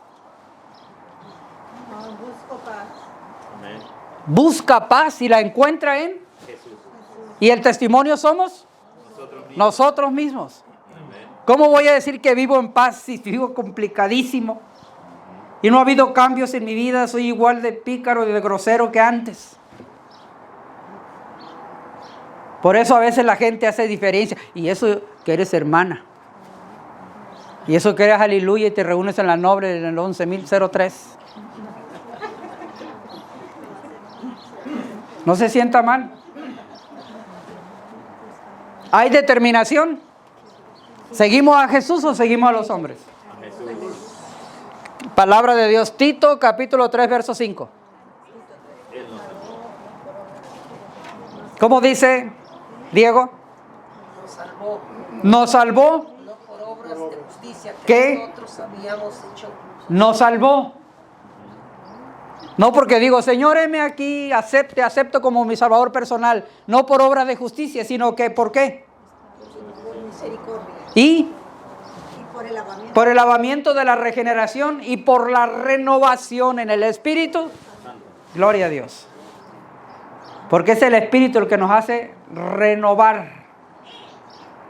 Speaker 4: No, busco paz.
Speaker 2: Amén.
Speaker 1: Busca paz y la encuentra en...
Speaker 2: Jesús.
Speaker 1: ¿Y el testimonio somos? Nosotros mismos.
Speaker 2: Amén.
Speaker 1: ¿Cómo voy a decir que vivo en paz si vivo complicadísimo? Y no ha habido cambios en mi vida, soy igual de pícaro y de grosero que antes. Por eso a veces la gente hace diferencia. Y eso que eres hermana. Y eso que eres aleluya y te reúnes en la noble en el 11.003. No se sienta mal. ¿Hay determinación? ¿Seguimos a Jesús o seguimos a los hombres?
Speaker 2: A Jesús.
Speaker 1: Palabra de Dios, Tito, capítulo 3, verso 5.
Speaker 2: Él nos salvó.
Speaker 1: ¿Cómo dice Diego?
Speaker 5: Nos salvó,
Speaker 1: Nos salvó,
Speaker 5: no por obras de justicia que
Speaker 1: ¿Qué?
Speaker 5: nosotros habíamos hecho.
Speaker 1: nos salvó. No porque digo, Señor, heme aquí, acepto como mi salvador personal. No por obras de justicia, sino que, ¿por qué?
Speaker 4: Por misericordia.
Speaker 1: Y
Speaker 4: Y por el lavamiento.
Speaker 1: por el lavamiento de la regeneración y por la renovación en el Espíritu. Gloria a Dios. Porque es el Espíritu el que nos hace renovar.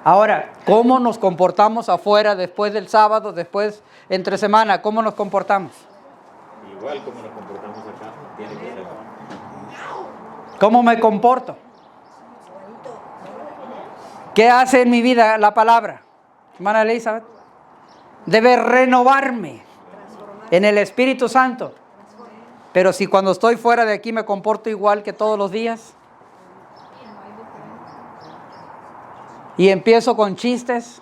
Speaker 1: Ahora, ¿cómo nos comportamos afuera después del sábado, después entre semana? ¿Cómo nos comportamos?
Speaker 2: Igual como nos comportamos acá, tiene que ser.
Speaker 1: ¿Cómo me comporto? ¿Qué hace en mi vida la palabra? Hermana Elizabeth, debe renovarme en el Espíritu Santo. Pero si cuando estoy fuera de aquí me comporto igual que todos los días y empiezo con chistes,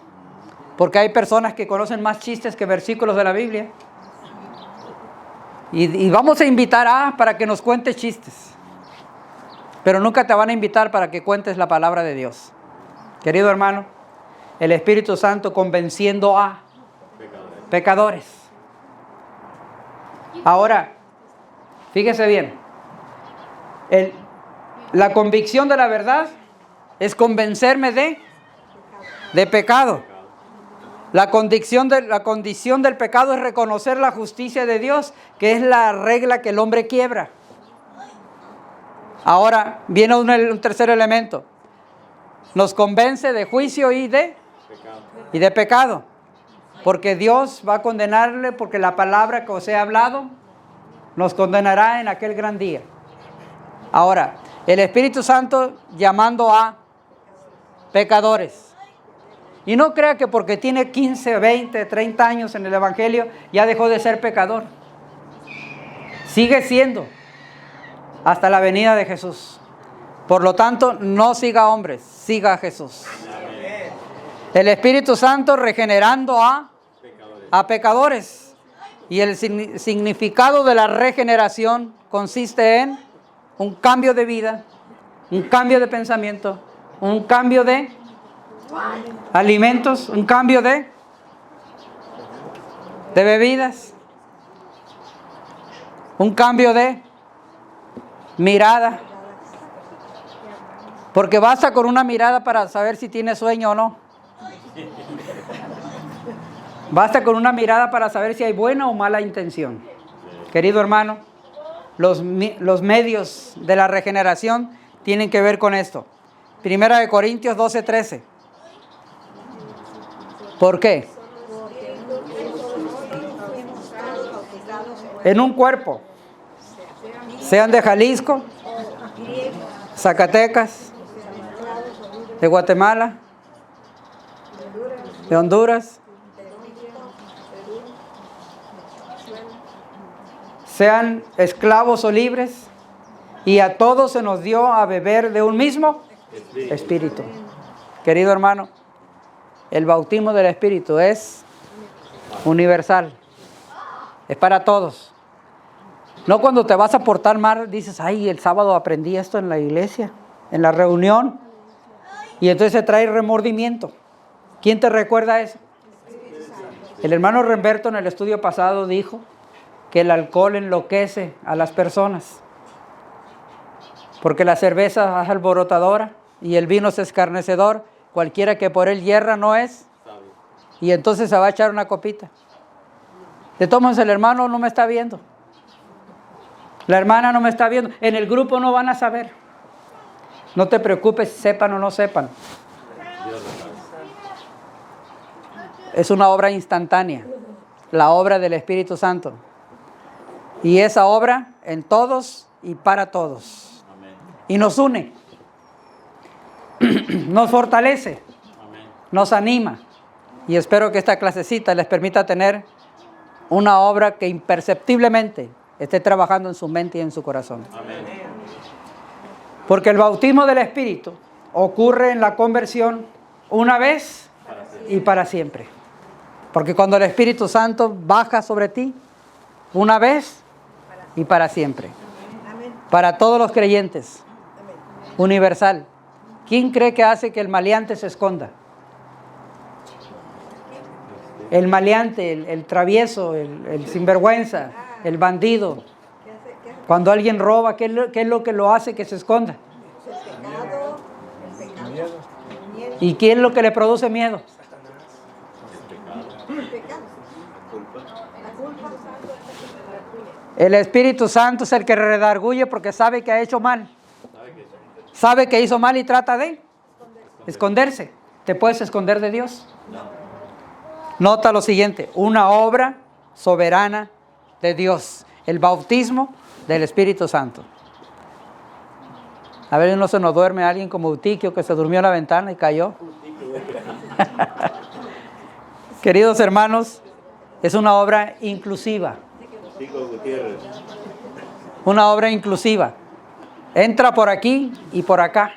Speaker 1: porque hay personas que conocen más chistes que versículos de la Biblia, y vamos a invitar para que nos cuentes chistes, pero nunca te van a invitar para que cuentes la palabra de Dios. Querido hermano, el Espíritu Santo convenciendo a pecadores. Ahora, fíjese bien, la convicción de la verdad es convencerme de pecado. La condición del pecado es reconocer la justicia de Dios, que es la regla que el hombre quiebra. Ahora viene un tercer elemento. Nos convence de juicio y de pecado. Porque Dios va a condenarle porque la palabra que os he hablado nos condenará en aquel gran día. Ahora, el Espíritu Santo llamando a pecadores. Y no crea que porque tiene 15, 20, 30 años en el Evangelio ya dejó de ser pecador. Sigue siendo hasta la venida de Jesús. Por lo tanto, no siga a hombres, siga a Jesús. El Espíritu Santo regenerando a pecadores. Y el significado de la regeneración consiste en un cambio de vida, un cambio de pensamiento, un cambio de alimentos, un cambio de bebidas, un cambio de mirada. Porque basta con una mirada para saber si tiene sueño o no. Basta con una mirada para saber si hay buena o mala intención. Querido hermano, los medios de la regeneración tienen que ver con esto. Primera de Corintios 12:13. ¿Por qué? En un cuerpo, sean de Jalisco, Zacatecas, de Guatemala, de Honduras, sean esclavos o libres, y a todos se nos dio a beber de un mismo Espíritu. Querido hermano, el bautismo del Espíritu es universal, es para todos. No cuando te vas a portar mal dices, ay, el sábado aprendí esto en la iglesia, en la reunión, y entonces se trae remordimiento. ¿Quién te recuerda eso? El hermano Remberto en el estudio pasado dijo que el alcohol enloquece a las personas, porque la cerveza es alborotadora y el vino es escarnecedor. Cualquiera que por él hierra no es, y entonces se va a echar una copita. De todos modos, el hermano no me está viendo, la hermana no me está viendo, en el grupo no van a saber. No te preocupes, sepan o no sepan. Es una obra instantánea, la obra del Espíritu Santo. Y esa obra en todos y para todos. Y nos une, nos fortalece, nos anima. Y espero que esta clasecita les permita tener una obra que imperceptiblemente esté trabajando en su mente y en su corazón.
Speaker 2: Amén.
Speaker 1: Porque el bautismo del Espíritu ocurre en la conversión una vez y para siempre. Porque cuando el Espíritu Santo baja sobre ti, una vez y para siempre. Para todos los creyentes. Universal. ¿Quién cree que hace que el maleante se esconda? El maleante, el travieso, el sinvergüenza, el bandido. Cuando alguien roba, ¿qué es lo que lo hace que se esconda? ¿Y quién es lo que le produce miedo? El Espíritu Santo es el que redarguye porque sabe que ha hecho mal. Sabe que hizo mal y trata de esconderse. ¿Te puedes esconder de Dios? Nota lo siguiente, una obra soberana de Dios, el bautismo del Espíritu Santo. A ver, no se nos duerme alguien como Eutiquio que se durmió en la ventana y cayó. Queridos hermanos, es una obra inclusiva. Una obra inclusiva. Entra por aquí y por acá.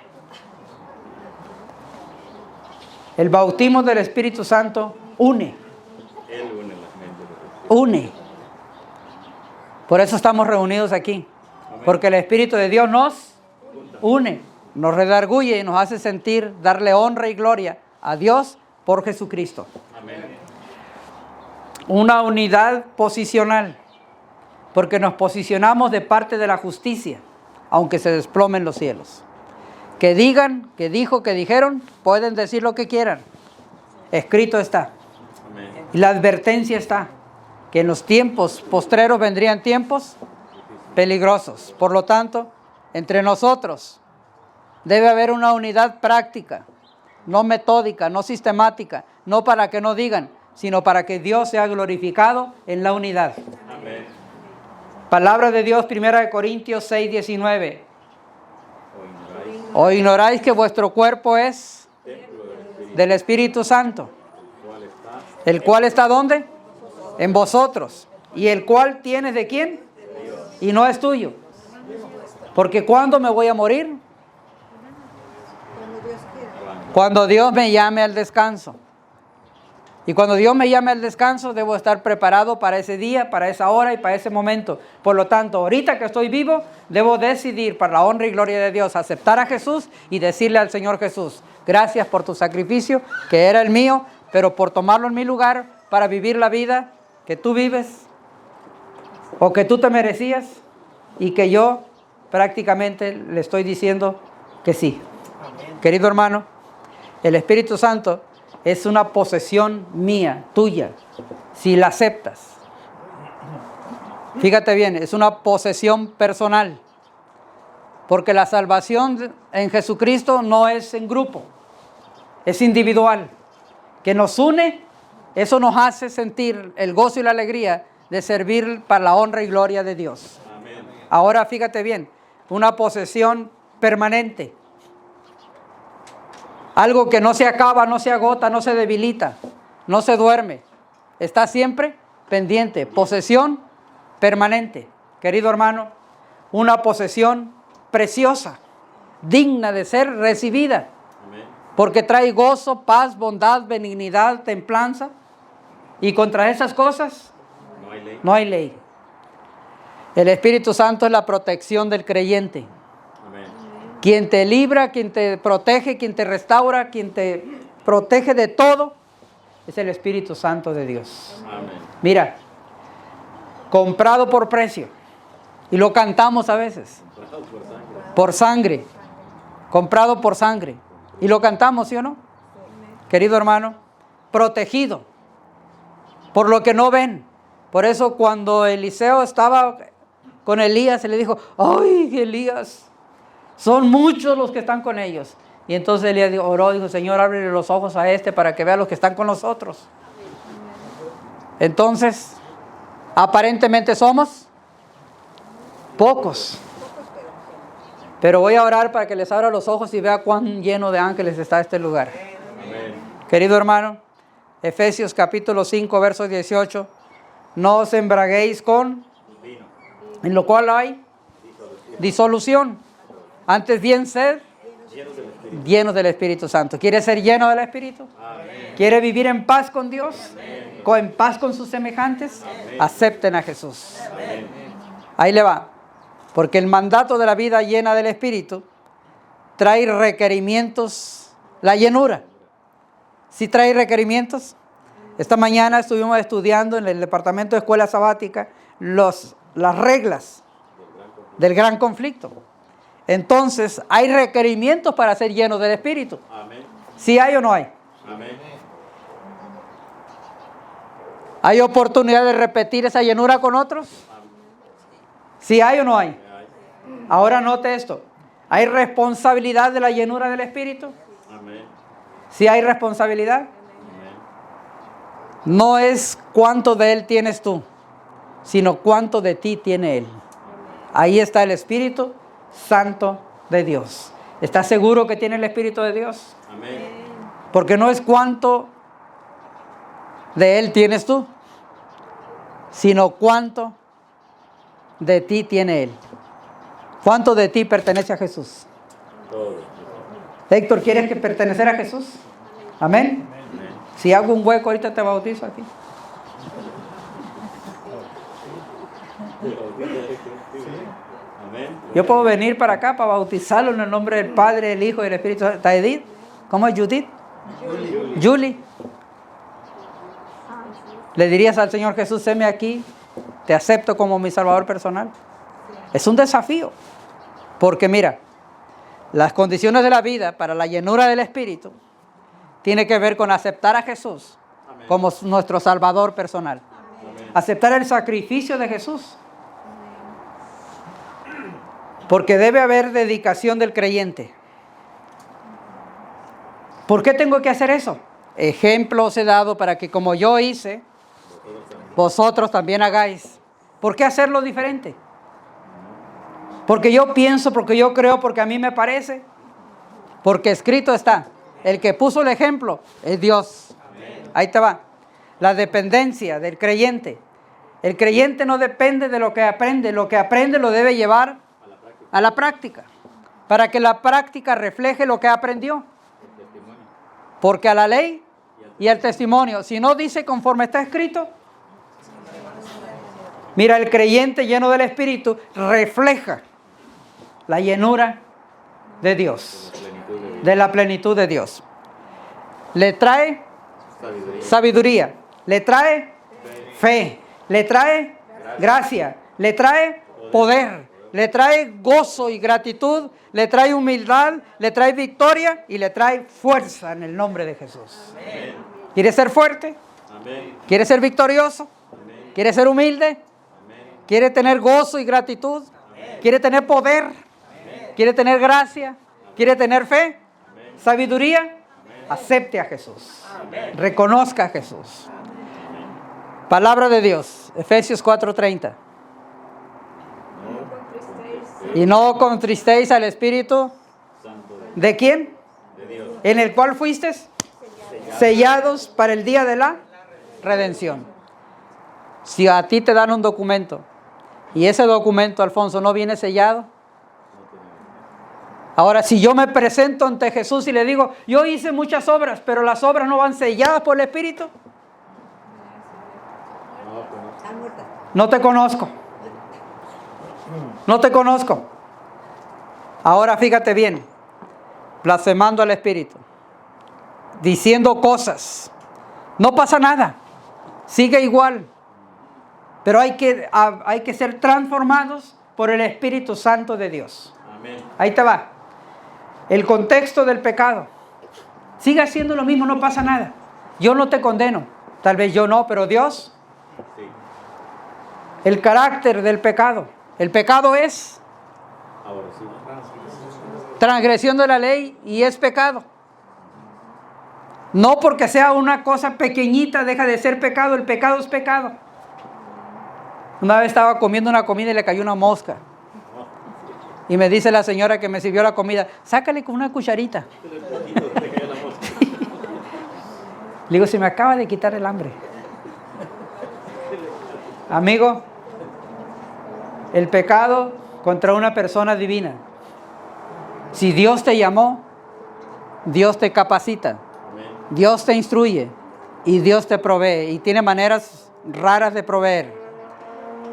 Speaker 1: El bautismo del Espíritu Santo une. Une. Por eso estamos reunidos aquí. Porque el Espíritu de Dios nos une, nos redarguye y nos hace sentir, darle honra y gloria a Dios por Jesucristo. Una unidad posicional. Porque nos posicionamos de parte de la justicia, aunque se desplomen los cielos. Que digan, que dijo, que dijeron, pueden decir lo que quieran. Escrito está. Amén. Y la advertencia está, que en los tiempos postreros vendrían tiempos peligrosos. Por lo tanto, entre nosotros debe haber una unidad práctica, no metódica, no sistemática, no para que no digan, sino para que Dios sea glorificado en la unidad. Amén. Palabra de Dios, 1 Corintios 6, 19.
Speaker 2: O ignoráis
Speaker 1: ¿O ignoráis que vuestro cuerpo es
Speaker 2: templo del Espíritu,
Speaker 1: del Espíritu Santo?
Speaker 2: cual está
Speaker 1: ¿El cual está ¿dónde? En vosotros. ¿Y el cual tienes de quién? Y no es tuyo. Porque ¿cuándo me voy a morir?
Speaker 4: Cuando Dios quiera.
Speaker 1: Cuando Dios me llame al descanso. Y cuando Dios me llame al descanso, debo estar preparado para ese día, para esa hora y para ese momento. Por lo tanto, ahorita que estoy vivo, debo decidir, para la honra y gloria de Dios, aceptar a Jesús y decirle al Señor Jesús: gracias por tu sacrificio, que era el mío, pero por tomarlo en mi lugar para vivir la vida que tú vives o que tú te merecías, y que yo prácticamente le estoy diciendo que sí. Querido hermano, el Espíritu Santo es una posesión mía, tuya, si la aceptas. Fíjate bien, es una posesión personal. Porque la salvación en Jesucristo no es en grupo, es individual. Que nos une, eso nos hace sentir el gozo y la alegría de servir para la honra y gloria de Dios.
Speaker 2: Amén.
Speaker 1: Ahora fíjate bien, una posesión permanente. Algo que no se acaba, no se agota, no se debilita, no se duerme. Está siempre pendiente. Posesión permanente. Querido hermano, una posesión preciosa, digna de ser recibida.
Speaker 2: Amén.
Speaker 1: Porque trae gozo, paz, bondad, benignidad, templanza. Y contra esas cosas
Speaker 2: No hay ley.
Speaker 1: no hay ley. El Espíritu Santo es la protección del creyente.
Speaker 2: Amén.
Speaker 1: Quien te libra, quien te protege, quien te restaura, quien te protege de todo, es el Espíritu Santo de Dios.
Speaker 2: Amén.
Speaker 1: Mira, comprado por precio. Y lo cantamos a veces.
Speaker 2: Comprado por sangre.
Speaker 1: Por sangre. Comprado por sangre. Y lo cantamos, ¿sí o no? Querido hermano, protegido por lo que no ven. Por eso cuando Eliseo estaba con Elías, se le dijo: ¡ay, Elías! Son muchos los que están con ellos. Y entonces Elías oró, dijo: Señor, ábrele los ojos a este para que vea los que están con nosotros. Entonces, aparentemente somos pocos. Pero voy a orar para que les abra los ojos y vea cuán lleno de ángeles está este lugar.
Speaker 2: Amén.
Speaker 1: Querido hermano, Efesios capítulo 5, verso 18. No os embraguéis con,
Speaker 2: Vino.
Speaker 1: en lo cual hay disolución. Antes bien sed
Speaker 2: Llenos del Espíritu.
Speaker 1: llenos del Espíritu Santo. ¿Quiere ser lleno del Espíritu?
Speaker 2: Amén.
Speaker 1: ¿Quiere vivir en paz con Dios? ¿En paz con sus semejantes? Acepten a Jesús.
Speaker 2: Amén.
Speaker 1: Ahí le va. Porque el mandato de la vida llena del Espíritu trae requerimientos. La llenura. ¿Sí trae requerimientos? Esta mañana estuvimos estudiando en el departamento de escuela sabática las reglas del gran conflicto. Entonces, hay requerimientos para ser llenos del Espíritu.
Speaker 2: Amén.
Speaker 1: ¿Sí hay o no hay?
Speaker 2: Amén.
Speaker 1: ¿Hay oportunidad de repetir esa llenura con otros? ¿Sí hay o no hay? Ahora note esto. ¿Hay responsabilidad de la llenura del Espíritu?
Speaker 2: Amén.
Speaker 1: ¿Sí hay responsabilidad?
Speaker 2: Amén.
Speaker 1: No es cuánto de Él tienes tú, sino cuánto de ti tiene Él. Ahí está el Espíritu Santo de Dios. ¿Estás seguro que tiene el Espíritu de Dios?
Speaker 2: Amén.
Speaker 1: Porque no es cuánto de Él tienes tú, sino cuánto de ti tiene Él. ¿Cuánto de ti pertenece a Jesús?
Speaker 2: Todo.
Speaker 1: Héctor, ¿quieres que pertenecer a Jesús? Amén.
Speaker 2: Amén.
Speaker 1: Si hago un hueco, ahorita te bautizo aquí.
Speaker 2: Amén.
Speaker 1: Yo puedo venir para acá para bautizarlo en el nombre del Padre, del Hijo y del Espíritu Santo. ¿Está Edith? ¿Cómo es Judith? Julie. ¿Le dirías al Señor Jesús: séme aquí, te acepto como mi Salvador personal? Es un desafío. Porque mira, las condiciones de la vida para la llenura del Espíritu tiene que ver con aceptar a Jesús como nuestro Salvador personal. Aceptar el sacrificio de Jesús. Porque debe haber dedicación del creyente. ¿Por qué tengo que hacer eso? Ejemplo os he dado para que como yo hice, vosotros también hagáis. ¿Por qué hacerlo diferente? Porque yo pienso, porque yo creo, porque a mí me parece. Porque escrito está. El que puso el ejemplo es Dios. Ahí te va. La dependencia del creyente. El creyente no depende de lo que aprende. Lo que aprende lo debe llevar a la práctica. Para que la práctica refleje lo que aprendió. Porque a la ley y al testimonio, si no dice conforme está escrito, mira, el creyente lleno del Espíritu refleja la llenura de Dios, de la plenitud de Dios. Le trae sabiduría, le trae fe, le trae gracia, le trae poder, le trae gozo y gratitud, le trae humildad, le trae victoria y le trae fuerza en el nombre de Jesús. ¿Quiere ser fuerte? ¿Quiere ser victorioso? ¿Quiere ser humilde? ¿Quiere tener gozo y gratitud? ¿Quiere tener poder? ¿Quiere tener gracia? ¿Quiere tener fe? ¿Sabiduría? Acepte a Jesús. Reconozca a Jesús. Palabra de Dios, Efesios 4:30. Y no contristéis al Espíritu. ¿De quién?
Speaker 2: De Dios.
Speaker 1: En el cual fuisteis sellados para el día de la redención. Si a ti te dan un documento y ese documento, Alfonso, no viene sellado. Ahora, si yo me presento ante Jesús y le digo, yo hice muchas obras, pero las obras no van selladas por el Espíritu,
Speaker 4: Están muertas.
Speaker 1: no te conozco. No te conozco. Ahora fíjate bien, blasfemando al Espíritu, diciendo cosas, no pasa nada, sigue igual, pero hay que ser transformados por el Espíritu Santo de Dios.
Speaker 2: Amén.
Speaker 1: Ahí te va. El contexto del pecado. Sigue haciendo lo mismo, no pasa nada. Yo no te condeno. Tal vez yo no, pero Dios.
Speaker 2: Sí.
Speaker 1: El carácter del pecado. El pecado es
Speaker 2: Ahora sí.
Speaker 1: transgresión de la ley y es pecado. No porque sea una cosa pequeñita deja de ser pecado. El pecado es pecado. Una vez estaba comiendo una comida y le cayó una mosca. Y me dice la señora que me sirvió la comida, sácale con una cucharita. Le digo, se me acaba de quitar el hambre. Amigo, el pecado contra una persona divina. Si Dios te llamó, Dios te capacita, Dios te instruye y Dios te provee. Y tiene maneras raras de proveer.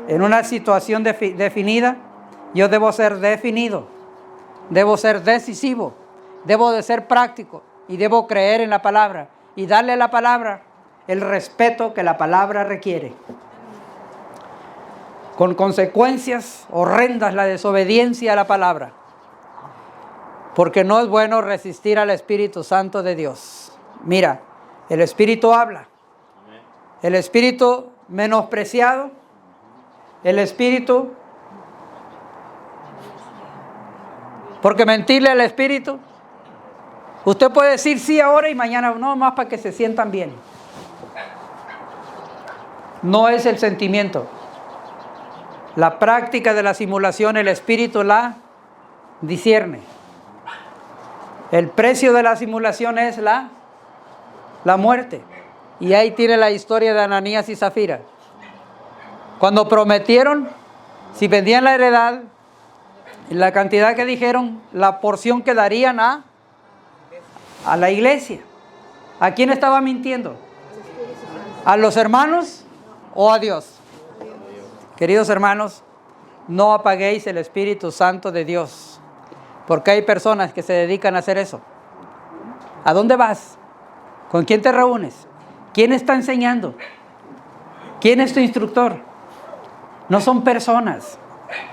Speaker 1: En una situación definida, yo debo ser definido, debo ser decisivo, debo de ser práctico y debo creer en la palabra y darle a la palabra el respeto que la palabra requiere. Con consecuencias horrendas la desobediencia a la palabra, porque no es bueno resistir al Espíritu Santo de Dios. Mira, el Espíritu habla, el Espíritu menospreciado, el Espíritu... Porque mentirle al Espíritu, usted puede decir sí ahora y mañana no, más para que se sientan bien. No es el sentimiento. La práctica de la simulación, el Espíritu la discierne. El precio de la simulación es la muerte. Y ahí tiene la historia de Ananías y Zafira. Cuando prometieron, si vendían la heredad, la cantidad que dijeron, la porción que darían a la iglesia. ¿A quién estaba mintiendo? ¿A los hermanos o a Dios? Queridos hermanos, no apaguéis el Espíritu Santo de Dios, porque hay personas que se dedican a hacer eso. ¿A dónde vas? ¿Con quién te reúnes? ¿Quién está enseñando? ¿Quién es tu instructor? No son personas,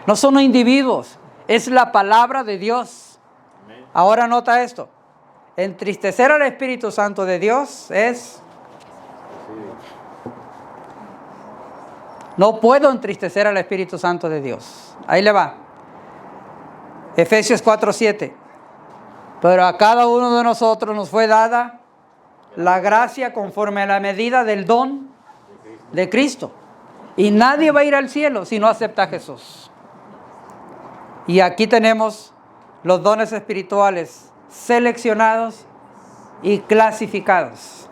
Speaker 1: no son individuos. Es la palabra de Dios. Ahora nota esto. Entristecer al Espíritu Santo de Dios es... No puedo entristecer al Espíritu Santo de Dios. Ahí le va. Efesios 4:7. Pero a cada uno de nosotros nos fue dada la gracia conforme a la medida del don de Cristo. Y nadie va a ir al cielo si no acepta a Jesús. Y aquí tenemos los dones espirituales seleccionados y clasificados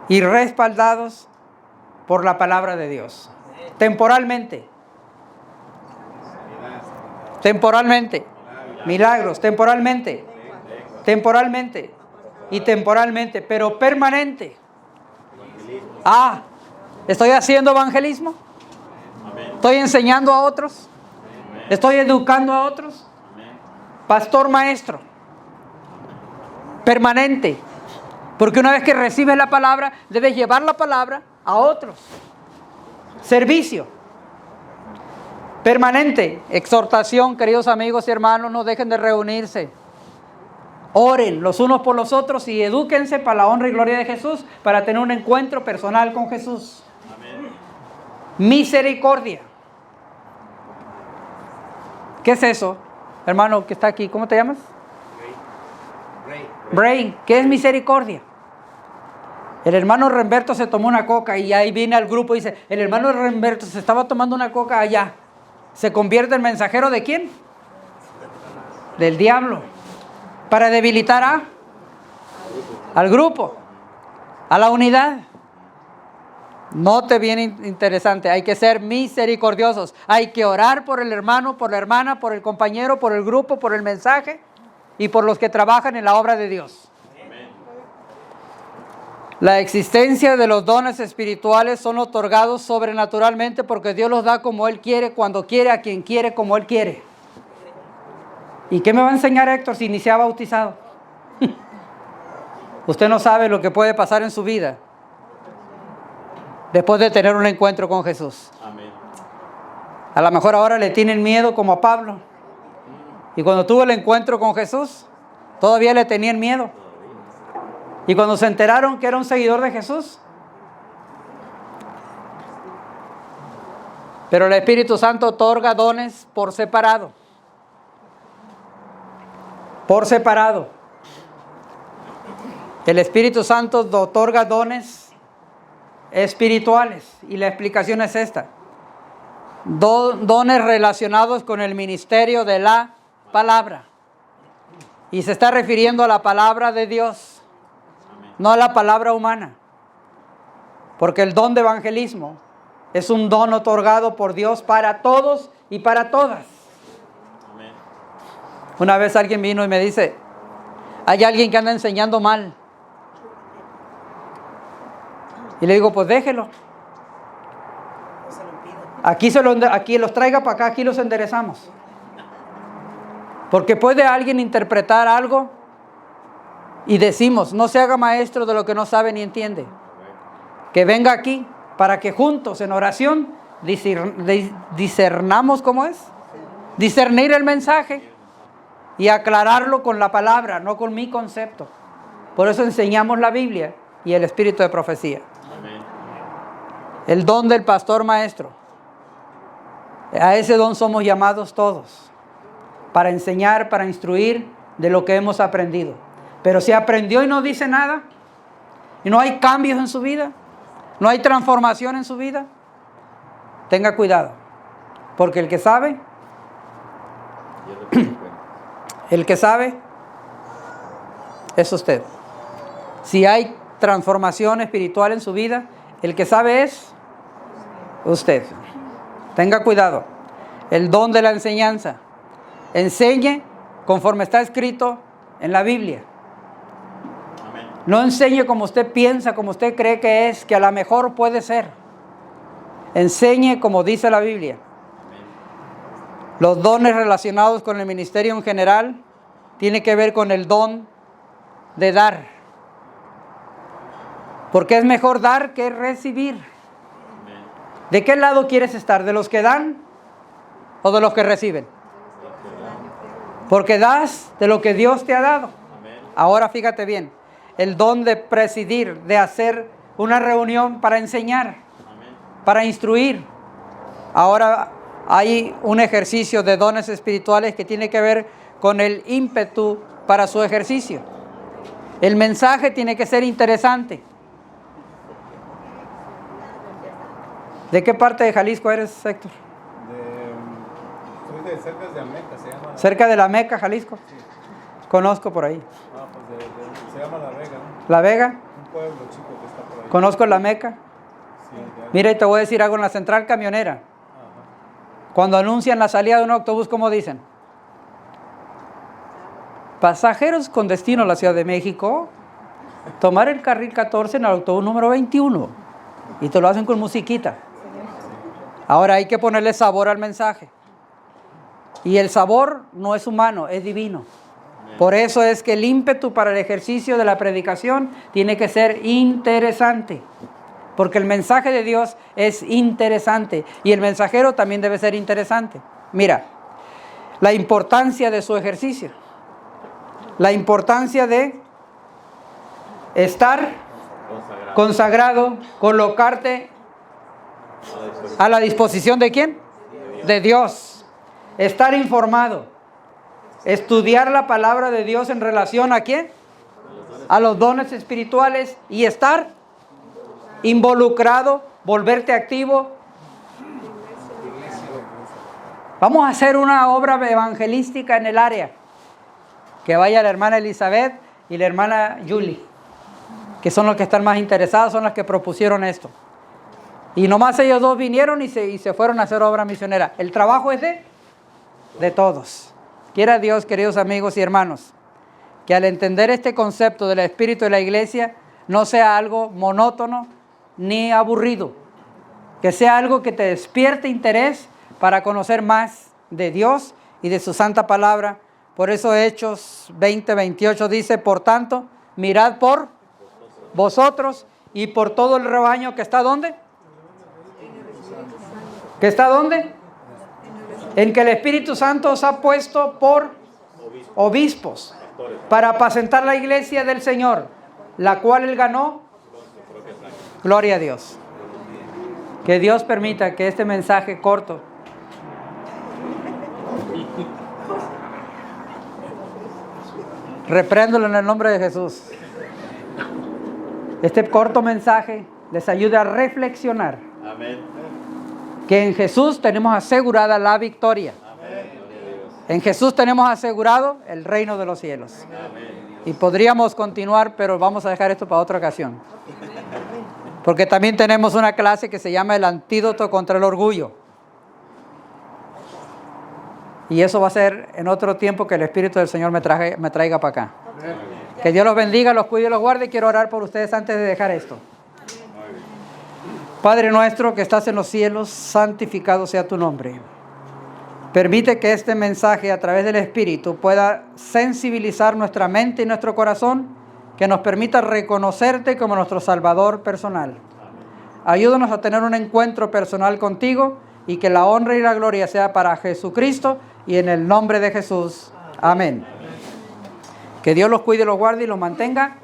Speaker 1: y respaldados por la palabra de Dios. Temporalmente. Temporalmente. Milagros, temporalmente. Temporalmente. Y temporalmente, pero permanente. ¿Estoy haciendo evangelismo? ¿Estoy enseñando a otros? ¿Estoy educando a otros? Pastor maestro. Permanente. Porque una vez que recibes la palabra, debes llevar la palabra a otros. Servicio. Permanente. Exhortación, queridos amigos y hermanos, no dejen de reunirse. Oren los unos por los otros y edúquense para la honra y gloria de Jesús, para tener un encuentro personal con Jesús. Amén. Misericordia. ¿Qué es eso? Hermano que está aquí, ¿cómo te llamas? Brain. ¿Qué es misericordia? El hermano Remberto se tomó una coca y ahí viene al grupo y dice, el hermano Remberto se estaba tomando una coca allá. ¿Se convierte en mensajero de quién? Del diablo. Para debilitar al grupo, a la unidad. Note bien interesante, hay que ser misericordiosos. Hay que orar por el hermano, por la hermana, por el compañero, por el grupo, por el mensaje y por los que trabajan en la obra de Dios. Amén. La existencia de los dones espirituales son otorgados sobrenaturalmente porque Dios los da como Él quiere, cuando quiere, a quien quiere, como Él quiere. ¿Y qué me va a enseñar Héctor si ni se ha bautizado? Usted no sabe lo que puede pasar en su vida después de tener un encuentro con Jesús. Amén. A lo mejor ahora le tienen miedo como a Pablo. Y cuando tuvo el encuentro con Jesús, todavía le tenían miedo. Y cuando se enteraron que era un seguidor de Jesús, pero el Espíritu Santo otorga dones por separado. Por separado. El Espíritu Santo otorga dones espirituales. Y la explicación es esta. Dones relacionados con el ministerio de la palabra. Y se está refiriendo a la palabra de Dios, no a la palabra humana. Porque el don de evangelismo es un don otorgado por Dios para todos y para todas. Una vez alguien vino y me dice, hay alguien que anda enseñando mal. Y le digo, pues déjelo. Aquí los traiga para acá, aquí los enderezamos. Porque puede alguien interpretar algo y decimos, no se haga maestro de lo que no sabe ni entiende. Que venga aquí para que juntos en oración discernamos, ¿cómo es? Discernir el mensaje. Y aclararlo con la palabra, no con mi concepto. Por eso enseñamos la Biblia y el espíritu de profecía. Amén. El don del pastor maestro. A ese don somos llamados todos. Para enseñar, para instruir de lo que hemos aprendido. Pero si aprendió y no dice nada, y no hay cambios en su vida, no hay transformación en su vida, tenga cuidado. Porque el que sabe... El que sabe es usted. Si hay transformación espiritual en su vida, el que sabe es usted. Tenga cuidado. El don de la enseñanza. Enseñe conforme está escrito en la Biblia. No enseñe como usted piensa, como usted cree que es, que a lo mejor puede ser. Enseñe como dice la Biblia. Los dones relacionados con el ministerio en general tienen que ver con el don de dar. Porque es mejor dar que recibir. ¿De qué lado quieres estar? ¿De los que dan o de los que reciben? Porque das de lo que Dios te ha dado. Ahora fíjate bien, el don de presidir, de hacer una reunión para enseñar, para instruir. Ahora hay un ejercicio de dones espirituales que tiene que ver con el ímpetu para su ejercicio. El mensaje tiene que ser interesante. ¿De qué parte de Jalisco eres, Héctor?
Speaker 3: Soy de cerca de Ameca, se llama.
Speaker 1: Cerca de La Meca, Jalisco.
Speaker 3: Sí.
Speaker 1: Conozco por ahí.
Speaker 3: Pues se llama La Vega, ¿no?
Speaker 1: ¿La Vega?
Speaker 3: Un pueblo chico que está por ahí.
Speaker 1: Conozco La Meca.
Speaker 3: Sí, ya.
Speaker 1: Mira, y te voy a decir algo en la central camionera.
Speaker 3: Ajá.
Speaker 1: Cuando anuncian la salida de un autobús, ¿cómo dicen? Pasajeros con destino a la Ciudad de México, tomar el carril 14 en el autobús número 21. Y te lo hacen con musiquita. Ahora hay que ponerle sabor al mensaje. Y el sabor no es humano, es divino. Por eso es que el ímpetu para el ejercicio de la predicación tiene que ser interesante. Porque el mensaje de Dios es interesante. Y el mensajero también debe ser interesante. Mira, la importancia de su ejercicio. La importancia de estar consagrado, colocarte a la disposición ¿de quién? De Dios. Estar informado. Estudiar la palabra de Dios en relación ¿a quién? A los dones espirituales y estar involucrado, volverte activo. Vamos a hacer una obra evangelística en el área. Que vaya la hermana Elizabeth y la hermana Julie, que son los que están más interesados, son las que propusieron esto. Y nomás ellos dos vinieron y se fueron a hacer obra misionera. El trabajo es de todos. Quiera Dios, queridos amigos y hermanos, que al entender este concepto del espíritu de la iglesia, no sea algo monótono ni aburrido. Que sea algo que te despierte interés para conocer más de Dios y de su santa palabra. Por eso Hechos 20:28 dice, por tanto, mirad por vosotros y por todo el rebaño que está ¿dónde? ¿Que está dónde? En que el Espíritu Santo os ha puesto por obispos para apacentar la iglesia del Señor, la cual Él ganó. Gloria a Dios. Que Dios permita que este mensaje corto repréndelo en el nombre de Jesús. Este corto mensaje les ayude a reflexionar.
Speaker 2: Amén.
Speaker 1: Que en Jesús tenemos asegurada la victoria.
Speaker 2: Amén.
Speaker 1: En Jesús tenemos asegurado el reino de los cielos.
Speaker 2: Amén.
Speaker 1: Y podríamos continuar, pero vamos a dejar esto para otra ocasión. Porque también tenemos una clase que se llama el antídoto contra el orgullo. Y eso va a ser en otro tiempo que el Espíritu del Señor me traiga para acá. Que Dios los bendiga, los cuide y los guarde. Quiero orar por ustedes antes de dejar esto. Padre nuestro que estás en los cielos, santificado sea tu nombre. Permite que este mensaje a través del Espíritu pueda sensibilizar nuestra mente y nuestro corazón, que nos permita reconocerte como nuestro Salvador personal. Ayúdanos a tener un encuentro personal contigo y que la honra y la gloria sea para Jesucristo y en el nombre de Jesús. Amén. Que Dios los cuide, los guarde y los mantenga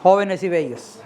Speaker 1: jóvenes y bellos.